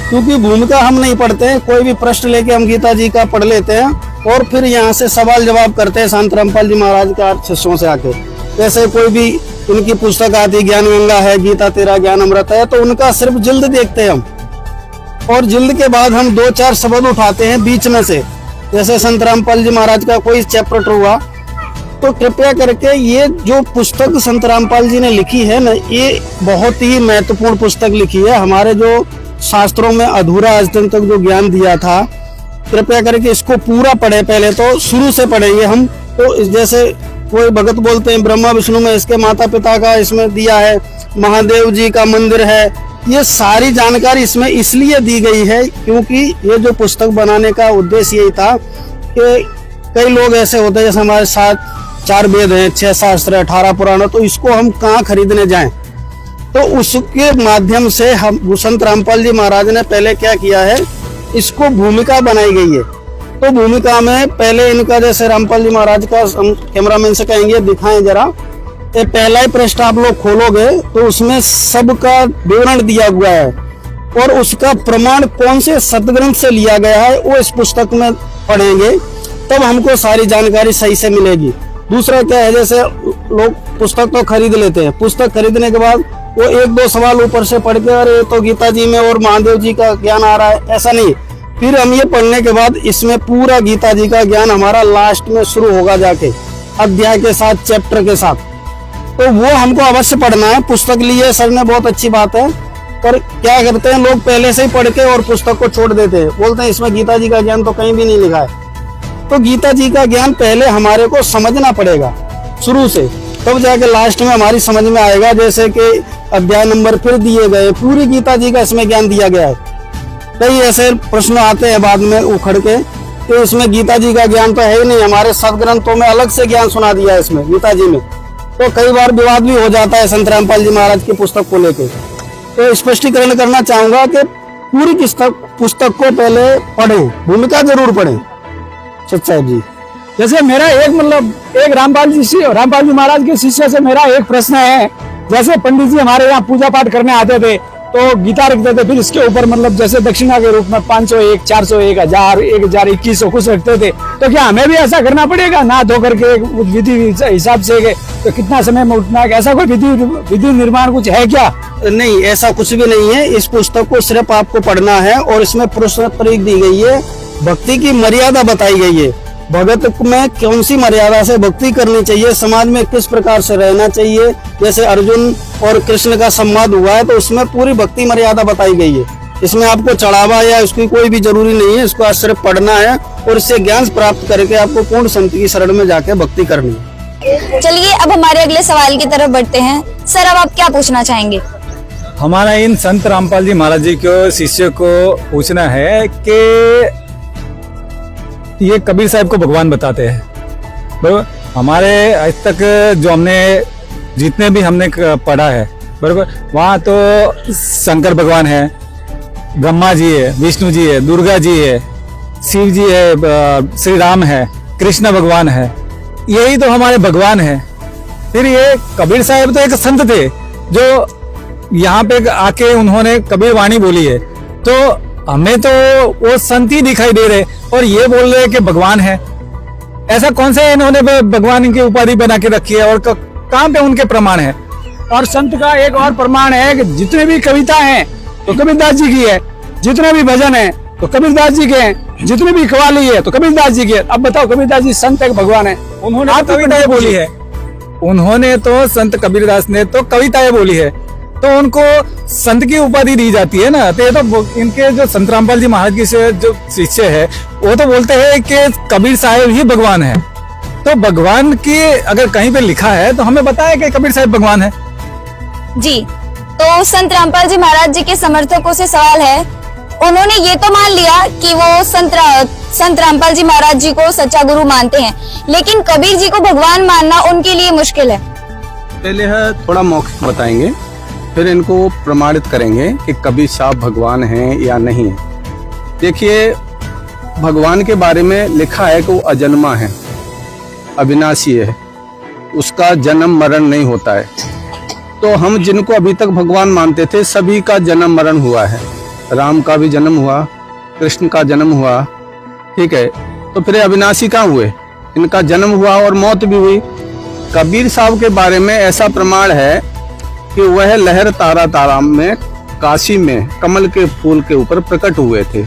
L: क्योंकि भूमिका हम नहीं पढ़ते हैं। कोई भी प्रश्न लेके हम गीता जी का पढ़ लेते हैं और फिर यहाँ से सवाल जवाब करते हैं संत रामपाल जी महाराज के शिष्यों से आके। जैसे कोई भी उनकी पुस्तक आती ज्ञान गंगा है, गीता तेरा ज्ञान अमृत है, तो उनका सिर्फ जिल्द देखते हैं हम, और जिल्द के बाद हम 2-4 शब्द उठाते हैं बीच में से, जैसे संत रामपाल जी महाराज का कोई चैप्टर हुआ। तो कृपया करके ये जो पुस्तक संत रामपाल जी ने लिखी है ना, ये बहुत ही महत्वपूर्ण पुस्तक लिखी है। हमारे जो शास्त्रों में अधूरा आज तक जो ज्ञान दिया था, कृपया करके इसको पूरा पढ़े, पहले तो शुरू से पढ़ेंगे हम। तो जैसे कोई भगत बोलते हैं ब्रह्मा विष्णु में इसके माता पिता का इसमें दिया है, महादेव जी का मंदिर है। ये सारी जानकारी इसमें इसलिए दी गई है क्योंकि ये जो पुस्तक बनाने का उद्देश्य यही था कि कई लोग ऐसे होते हैं जैसे हमारे साथ 4 वेद हैं, 6 शास्त्र, 18 पुराण, तो इसको हम कहाँ खरीदने जाएं। तो उसके माध्यम से हम संत रामपाल जी महाराज ने पहले क्या किया है, इसको भूमिका बनाई गई है। तो भूमिका में पहले इनका जैसे रामपाल जी महाराज का हम कैमरामैन से कहेंगे दिखाएं जरा, ये पहला ही पृष्ठ आप लोग खोलोगे तो उसमें सबका विवरण दिया हुआ है और उसका प्रमाण कौन से सदग्रंथ से लिया गया है वो इस पुस्तक में पढ़ेंगे तब हमको सारी जानकारी सही से मिलेगी। दूसरा क्या है, जैसे लोग पुस्तक तो खरीद लेते हैं, पुस्तक खरीदने के बाद वो 1-2 सवाल ऊपर से पढ़ के अरे तो गीता जी में और महादेव जी का ज्ञान आ रहा है, ऐसा नहीं। फिर हम ये पढ़ने के बाद इसमें पूरा गीता जी का ज्ञान हमारा लास्ट में शुरू होगा जाके अध्याय के साथ, चैप्टर के साथ। तो वो हमको अवश्य पढ़ना है। पुस्तक लिए सर ने, बहुत अच्छी बात है, पर क्या करते हैं लोग पहले से ही पढ़ के और पुस्तक को छोड़ देते हैं, बोलते हैं इसमें गीता जी का ज्ञान तो कहीं भी नहीं लिखा है। तो गीता जी का ज्ञान पहले हमारे को समझना पड़ेगा शुरू से, तब जाके लास्ट में हमारी समझ में आएगा। जैसे कि अध्याय नंबर फिर दिए गए, पूरी गीता जी का इसमें ज्ञान दिया गया है। कई ऐसे प्रश्न आते हैं बाद में उखड़ के कि इसमें गीता जी का ज्ञान तो है ही नहीं, हमारे सदग्रंथों में अलग से ज्ञान सुना दिया है इसमें गीता जी में। तो कई बार विवाद भी हो जाता है संत रामपाल जी महाराज की पुस्तक को लेकर। तो स्पष्टीकरण करना चाहूंगा कि पूरी पुस्तक को पहले पढ़ें, भूमिका जरूर पढ़ें। सच्चाई जी,
D: जैसे मेरा एक रामपाल जी महाराज के शिष्य से मेरा एक प्रश्न है। जैसे पंडित जी हमारे यहाँ पूजा पाठ करने आते थे तो गीता रखते थे, फिर इसके ऊपर जैसे दक्षिणा के रूप में 501, 401, 1000, 1000, 2100 कुछ रखते थे। तो क्या हमें भी ऐसा करना पड़ेगा ना धो करके विधि हिसाब से? तो कितना समय में उठना है, ऐसा कोई विधि निर्माण कुछ है क्या?
L: नहीं, ऐसा कुछ भी नहीं है। इस पुस्तक को सिर्फ आपको पढ़ना है और इसमें प्रश्न तरीक दी गई है, भक्ति की मर्यादा बताई गई है, भगत में कौन सी मर्यादा से भक्ति करनी चाहिए, समाज में किस प्रकार से रहना चाहिए। जैसे अर्जुन और कृष्ण का संवाद हुआ है तो उसमें पूरी भक्ति मर्यादा बताई गई है। इसमें आपको चढ़ावा या उसकी कोई भी जरूरी नहीं है, इसको सिर्फ पढ़ना है और इससे ज्ञान प्राप्त करके आपको पूर्ण संत की शरण में जाके भक्ति करनी है।
A: चलिए अब हमारे अगले सवाल की तरफ बढ़ते हैं। सर अब आप क्या पूछना चाहेंगे?
D: हमारा इन संत रामपाल जी महाराज जी के शिष्य को पूछना है कि ये कबीर साहब को भगवान बताते हैं। बराबर, हमारे आज तक जो हमने जितने भी हमने पढ़ा है, बराबर, वहाँ तो शंकर भगवान है, ब्रह्मा जी है, विष्णु जी है, दुर्गा जी है, शिव जी है, श्री राम है, कृष्ण भगवान है, यही तो हमारे भगवान है। फिर ये कबीर साहब तो एक संत थे जो यहाँ पे आके उन्होंने कबीर वाणी बोली है, तो हमें तो वो संत ही दिखाई दे रहे और ये बोल रहे कि भगवान है। ऐसा कौन सा इन्होंने भगवान की उपाधि बना के रखी है और कहाँ पे उनके प्रमाण है? और संत का एक और प्रमाण है कि जितने भी कविता हैं तो कबीरदास जी की है, जितने भी भजन है तो कबीरदास जी के हैं, जितने भी कव्वाली है तो कबीरदास जी के। अब बताओ, कबीरदास जी संत है भगवान है? उन्होंने कविताएं बोली है, उन्होंने तो संत कबीरदास ने तो कविताएं बोली है, तो उनको संत की उपाधि दी जाती है ना। तो ये तो इनके जो संत रामपाल जी महाराज जी से जो शिष्य है वो तो बोलते हैं कि कबीर साहब ही भगवान है। तो भगवान की अगर कहीं पे लिखा है तो हमें बताया कि कबीर साहब भगवान है।
A: जी, तो संत रामपाल जी महाराज जी के समर्थकों से सवाल है, उन्होंने ये तो मान लिया कि वो संत रामपाल जी महाराज जी को सच्चा गुरु मानते हैं, लेकिन कबीर जी को भगवान मानना उनके लिए मुश्किल है।
G: पहले थोड़ा मौखिक बताएंगे, फिर इनको प्रमाणित करेंगे कि कबीर साहब भगवान हैं या नहीं। देखिए, भगवान के बारे में लिखा है कि वो अजन्मा है, अविनाशी है, उसका जन्म मरण नहीं होता है। तो हम जिनको अभी तक भगवान मानते थे सभी का जन्म मरण हुआ है। राम का भी जन्म हुआ, कृष्ण का जन्म हुआ, ठीक है। तो फिर अविनाशी कहाँ हुए? इनका जन्म हुआ और मौत भी हुई। कबीर साहब के बारे में ऐसा प्रमाण है कि वह लहर तारा तारा में काशी में कमल के फूल के ऊपर प्रकट हुए थे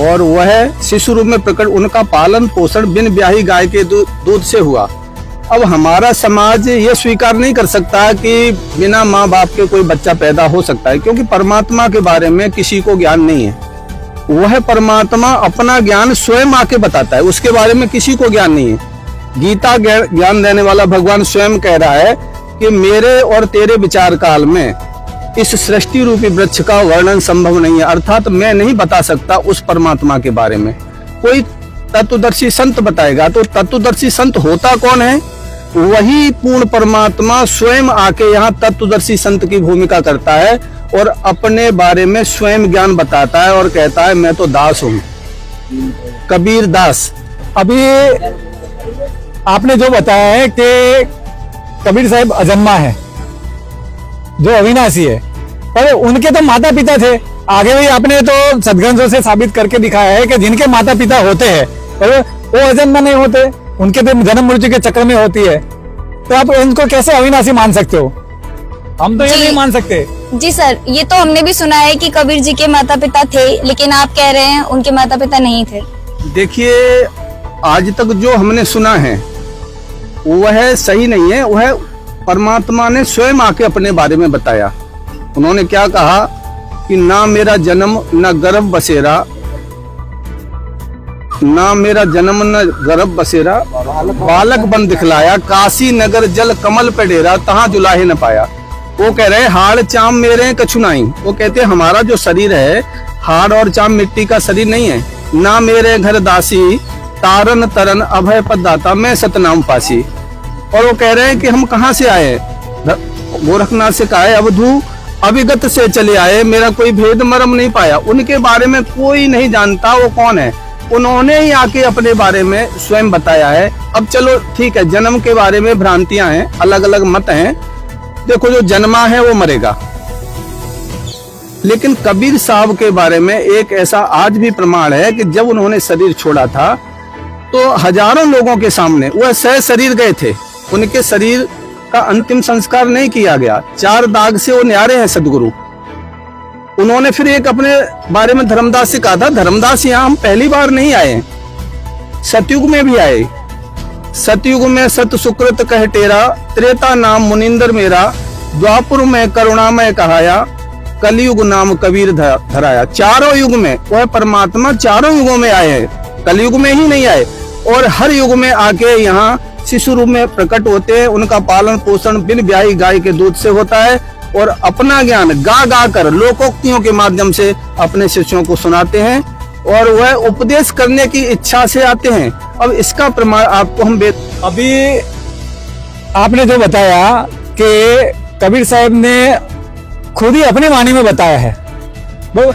G: और वह शिशु रूप में प्रकट, उनका पालन पोषण बिन ब्याही गाय के दूध से हुआ। अब हमारा समाज ये स्वीकार नहीं कर सकता कि बिना माँ बाप के कोई बच्चा पैदा हो सकता है, क्योंकि परमात्मा के बारे में किसी को ज्ञान नहीं है। वह परमात्मा अपना ज्ञान स्वयं आके बताता है, उसके बारे में किसी को ज्ञान नहीं है। गीता ज्ञान देने वाला भगवान स्वयं कह रहा है कि मेरे और तेरे विचार काल में इस सृष्टि रूपी वृक्ष का वर्णन संभव नहीं है, अर्थात मैं नहीं बता सकता उस परमात्मा के बारे में, कोई तत्वदर्शी संत बताएगा। तो तत्वदर्शी संत होता कौन है? वही पूर्ण परमात्मा स्वयं आके यहाँ तत्वदर्शी संत की भूमिका करता है और अपने बारे में स्वयं ज्ञान बताता है और कहता है मैं तो दास हूँ, कबीर दास।
D: अभी आपने जो बताया है कि कबीर साहब अजन्मा है, जो अविनाशी है, पर उनके तो माता पिता थे। आगे भी आपने तो सदग्रंथों से साबित करके दिखाया है कि जिनके माता पिता होते हैं पर वो अजन्मा नहीं होते, उनके तो जन्म मृत्यु के चक्र में होती है। तो आप उनको कैसे अविनाशी मान सकते हो? हम तो ये नहीं मान सकते।
A: जी सर, ये तो हमने भी सुना है कि कबीर जी के माता पिता थे, लेकिन आप कह रहे हैं उनके माता पिता नहीं थे।
G: देखिए, आज तक जो हमने सुना है वह सही नहीं है। वह परमात्मा ने स्वयं आके अपने बारे में बताया। उन्होंने क्या कहा कि ना मेरा जन्म न गर्भ बसेरा, ना मेरा जन्म न गर्भ बसेरा, बालक बन दिखलाया, काशी नगर जल कमल पे डेरा, तहां जुलाहे न पाया। वो कह रहे हाड़ चाम मेरे कछु नहीं। वो कहते हैं जो शरीर है हाड़ और चाम मिट्टी का शरीर नहीं है। ना मेरे घर दासी, तारन तरन अभय पद दाता, मैं सतनाम पासी। और वो कह रहे हैं कि हम कहाँ से आए? गोरखनाथ से कहा है अवधू अभिगत से चले आए, मेरा कोई भेद मर्म नहीं पाया। उनके बारे में कोई नहीं जानता वो कौन है, उन्होंने ही आके अपने बारे में स्वयं बताया है। अब चलो ठीक है, जन्म के बारे में भ्रांतियां हैं, अलग अलग मत हैं। देखो, जो जन्मा है वो मरेगा, लेकिन कबीर साहब के बारे में एक ऐसा आज भी प्रमाण है कि जब उन्होंने शरीर छोड़ा था तो हजारों लोगों के सामने वह सह शरीर गए थे। उनके शरीर का अंतिम संस्कार नहीं किया गया। 4 दाग से वो न्यारे हैं सदगुरु। उन्होंने फिर एक अपने बारे में धर्मदास से कहा था, धर्मदास यहाँ हम पहली बार नहीं आए, सतयुग में भी आए। सतयुग में सत सुकृत कह टेरा, त्रेता नाम मुनिंदर मेरा, द्वापुर में करुणामय कहाया, कलयुग नाम कबीर धराया। चारों युग में वह परमात्मा चारों युगों में आए हैं, कलयुग में ही नहीं आए। और हर युग में आके यहाँ शिशु रूप में प्रकट होते हैं। उनका पालन पोषण बिन ब्याही गाय के दूध से होता है और अपना ज्ञान गा गा कर लोकोक्तियों के माध्यम से अपने शिष्यों को सुनाते हैं और वह उपदेश करने की इच्छा से आते हैं। अब इसका प्रमाण आपको हम
D: अभी आपने जो बताया कि कबीर साहब ने खुद ही अपनी वाणी में बताया है, वो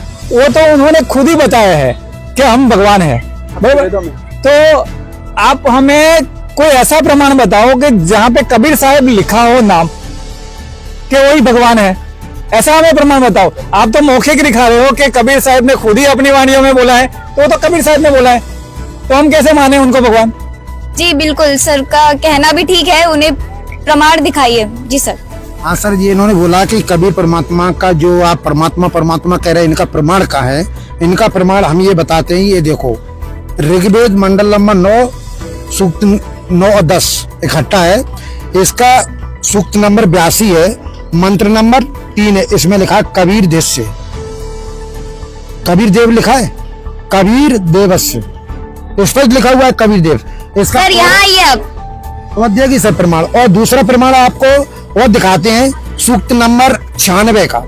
D: तो उन्होंने खुद ही बताया है कि हम भगवान हैं। तो आप हमें कोई ऐसा प्रमाण बताओ कि जहां पे कबीर साहब लिखा हो नाम कि वही भगवान है, ऐसा हमें प्रमाण बताओ। आप तो मौखिक दिखा रहे हो कि कबीर साहब ने खुद ही अपनी वाणियों में बोला है, तो कबीर साहब ने बोला है, तो हम कैसे माने उनको भगवान?
A: जी बिल्कुल, सर का कहना भी ठीक है, उन्हें प्रमाण दिखाइए। जी सर।
C: हाँ सर जी, इन्होंने बोला कि कबीर परमात्मा का जो आप परमात्मा परमात्मा कह रहे हैं, इनका प्रमाण कहाँ है? इनका प्रमाण हम ये बताते हैं। ये देखो, ऋग्वेद मंडल नंबर 9 सूक्त 9 और 10 इकट्ठा है। इसका सूक्त नंबर 82 है, मंत्र नंबर 3 है। इसमें लिखा है कबीर देश से, कबीर देव लिखा है, कबीर देवस्य, स्पष्ट लिखा हुआ है कबीर देव। इसका
A: सर यहाँ आइए आप।
C: और देगी सर प्रमाण। और दूसरा प्रमाण आपको और दिखाते हैं, सूक्त नंबर 96 का,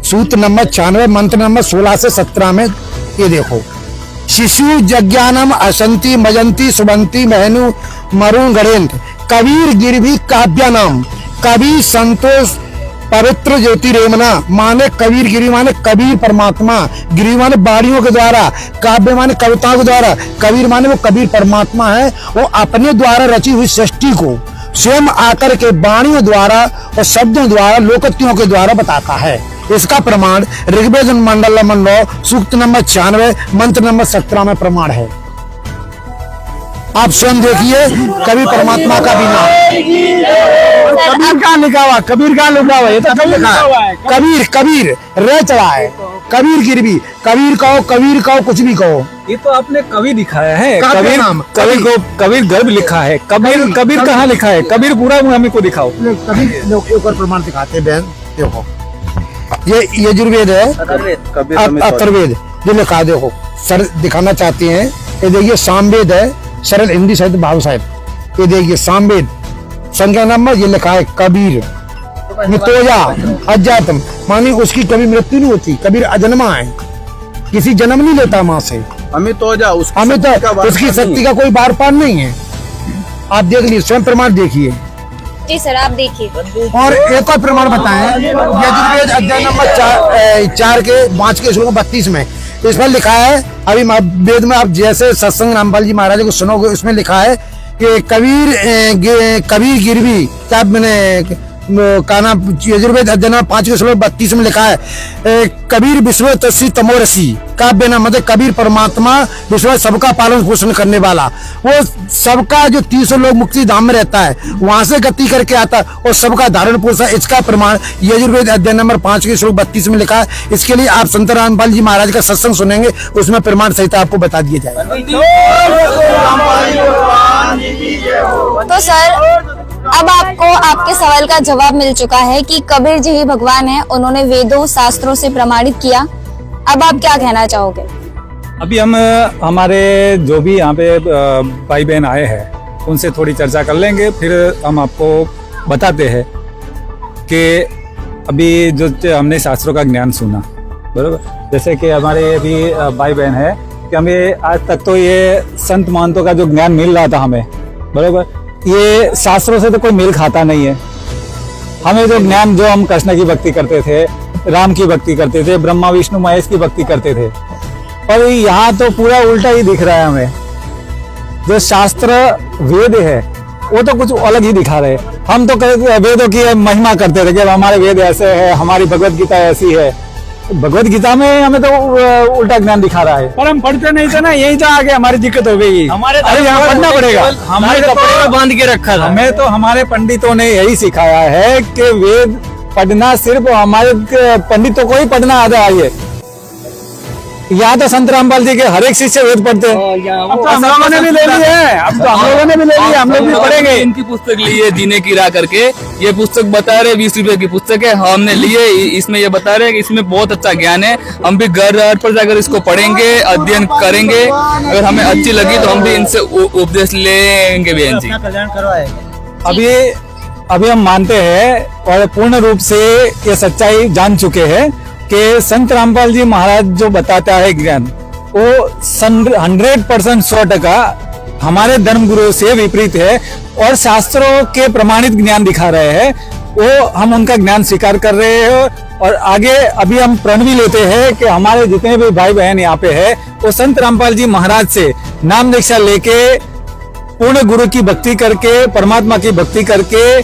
C: सूक्त नंबर 96 मंत्र नंबर 16 से 17 में। ये देखो, शिशु जज्ञानम असंति मजंती सुबंती महनु मरुण गणेन्द्र, कबीर गिरभी काव्या नाम, कबीर संतोष पवित्र ज्योति रेमना। माने कबीर गिरी माने कबीर परमात्मा, गिरी माने बाणियों के द्वारा, काव्य माने कविताओं के द्वारा। कबीर माने वो कबीर परमात्मा है, वो अपने द्वारा रची हुई सृष्टि को स्वयं आकर के वाणियों द्वारा और शब्दों द्वारा लोकोक्तियों के द्वारा बताता है। इसका प्रमाण ऋग्वेद मंडल नंबर 9 सूक्त नंबर 96 मंत्र नंबर 17 में प्रमाण है। आप स्वयं देखिए, कबीर परमात्मा का भी नाम। कबीर का लिखा हुआ, कबीर का लिखा हुआ, ये तो कब लिखा है? कबीर, कबीर रे चढ़ा है, कबीर गिरवी, कबीर कहो कुछ भी कहो।
D: ये तो आपने कवि दिखाया है,
C: कबीर नाम,
D: कबीर गर्भ लिखा है, कबीर कहाँ लिखा है? कबीर पूरा हमें को दिखाओ।
C: कबीर एक और प्रमाण दिखाते हैं बहन। देखो, ये यजुर्वेद है, अथर्ववेद, जो लिखा देखो सर दिखाना चाहते हैं। ये देखिए, सामवेद है, सरल हिंदी साहित्य भाव साहित्य, ये देखिए सामवेद संख्या नंबर ये लिखा है कबीर मितोजा अजातम, मानी उसकी कभी मृत्यु नहीं होती, कबीर अजन्मा है, किसी जन्म नहीं लेता माँ से।
G: अमित हो जा
C: हमें तो उसकी शक्ति का कोई बार पार नहीं है। आप देख लीजिए, स्वयं प्रमाण देखिए।
A: जी सर आप देखिए।
C: और एक और प्रमाण बताएं, यजुर्वेद अध्याय नंबर 4 के 5 के श्लोक 32 में इस पर लिखा है, अभी वेद में आप जैसे सत्संग रामपाल जी महाराज को सुनोगे, उसमें लिखा है कि कबीर गिरवी क्या मैंने का नाम, यजुर्वेद अध्याय नंबर 5 के श्लोक 32 में लिखा है कबीर विश्व तस्वी तमोरसी, काव्य नाम मतलब कबीर परमात्मा विश्व सबका पालन पोषण करने वाला, वो सबका जो 300 लोग मुक्ति धाम में रहता है वहां से गति करके आता है और सबका धारण पोषण, इसका प्रमाण यजुर्वेद अध्याय नंबर 5 के श्लोक 32 में लिखा है। इसके लिए आप संत रामपाल जी महाराज का सत्संग सुनेंगे, उसमें प्रमाण सहित आपको बता दिया जाएगा।
A: तो सर अब आपको आपके सवाल का जवाब मिल चुका है कि कबीर जी ही भगवान है, उन्होंने वेदों शास्त्रों से प्रमाणित किया। अब आप क्या कहना चाहोगे?
D: अभी हम हमारे जो भी यहाँ पे भाई बहन आए हैं उनसे थोड़ी चर्चा कर लेंगे, फिर हम आपको बताते हैं कि अभी जो हमने शास्त्रों का ज्ञान सुना, बराबर, जैसे कि हमारे अभी भाई बहन है कि हमें आज तक तो ये संत महंतों का जो ज्ञान मिल रहा था हमें, बराबर, ये शास्त्रों से तो कोई मेल खाता नहीं है। हमें जो ज्ञान, जो हम कृष्ण की भक्ति करते थे, राम की भक्ति करते थे, ब्रह्मा विष्णु महेश की भक्ति करते थे, और यहाँ तो पूरा उल्टा ही दिख रहा है हमें। जो शास्त्र वेद है वो तो कुछ अलग ही दिखा रहे। हम तो वेदों की महिमा करते थे कि हमारे वेद ऐसे है, हमारी भगवत गीता ऐसी है। भगवत गीता में हमें तो उल्टा ज्ञान दिखा रहा है, पर हम पढ़ते नहीं थे ना, यही तो आगे हमारी दिक्कत हो गई। हमारे यहाँ पढ़ना पड़ेगा, हमें कपड़े में बांध के रखा था। हमें तो हमारे पंडितों ने यही सिखाया है कि वेद पढ़ना सिर्फ हमारे पंडितों को ही पढ़ना आता है। यहाँ तो संत रामपाल जी के हर एक शिष्य वेद पढ़ते हैं। अब तो हम लोगों ने भी ले ली है, अब तो हम लोगों ने भी ले ली है, हम लोग भी पढ़ेंगे।
B: इनकी पुस्तक ली है जीने की राह करके, ये पुस्तक बता रहे 20 रुपए की पुस्तक है, हमने लिए। इसमें ये बता रहे हैं कि इसमें बहुत अच्छा ज्ञान है। हम भी घर पर जाकर इसको पढ़ेंगे, अध्ययन करेंगे, अगर हमें अच्छी लगी तो हम भी इनसे उपदेश लेंगे बहन जी।
D: अभी हम मानते हैं और पूर्ण रूप से ये सच्चाई जान चुके हैं कि संत रामपाल जी महाराज जो बताता है ज्ञान, वो 100% 100% हमारे धर्म गुरु से विपरीत है और शास्त्रों के प्रमाणित ज्ञान दिखा रहे हैं। वो हम उनका ज्ञान स्वीकार कर रहे हैं और आगे अभी हम प्रण भी लेते हैं कि हमारे जितने भी भाई बहन यहाँ पे है वो संत रामपाल जी महाराज से नाम दीक्षा लेके पूर्ण गुरु की भक्ति करके, परमात्मा की भक्ति करके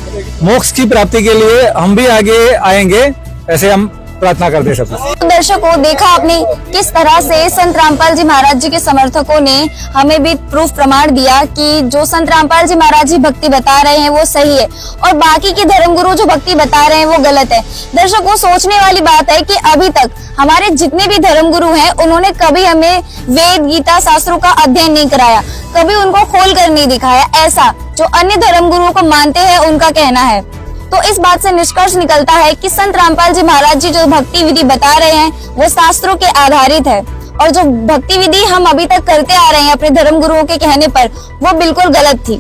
D: मोक्ष की प्राप्ति के लिए हम भी आगे आएंगे, ऐसे हम प्रार्थना करते सब।
A: दर्शकों, देखा आपने किस तरह से संत रामपाल जी महाराज जी के समर्थकों ने हमें भी प्रूफ प्रमाण दिया कि जो संत रामपाल जी महाराज जी भक्ति बता रहे हैं वो सही है और बाकी के धर्मगुरु जो भक्ति बता रहे हैं वो गलत है। दर्शकों, सोचने वाली बात है कि अभी तक हमारे जितने भी धर्मगुरु हैं उन्होंने कभी हमें वेद गीता शास्त्रों का अध्ययन नहीं कराया, कभी उनको खोल कर नहीं दिखाया, ऐसा जो अन्य धर्मगुरुओं को मानते हैं उनका कहना है। तो इस बात से निष्कर्ष निकलता है कि संत रामपाल जी महाराज जी जो भक्ति विधि बता रहे हैं वो शास्त्रों के आधारित है और जो भक्ति विधि हम अभी तक करते आ रहे हैं अपने धर्मगुरुओं के कहने पर वो बिल्कुल गलत थी।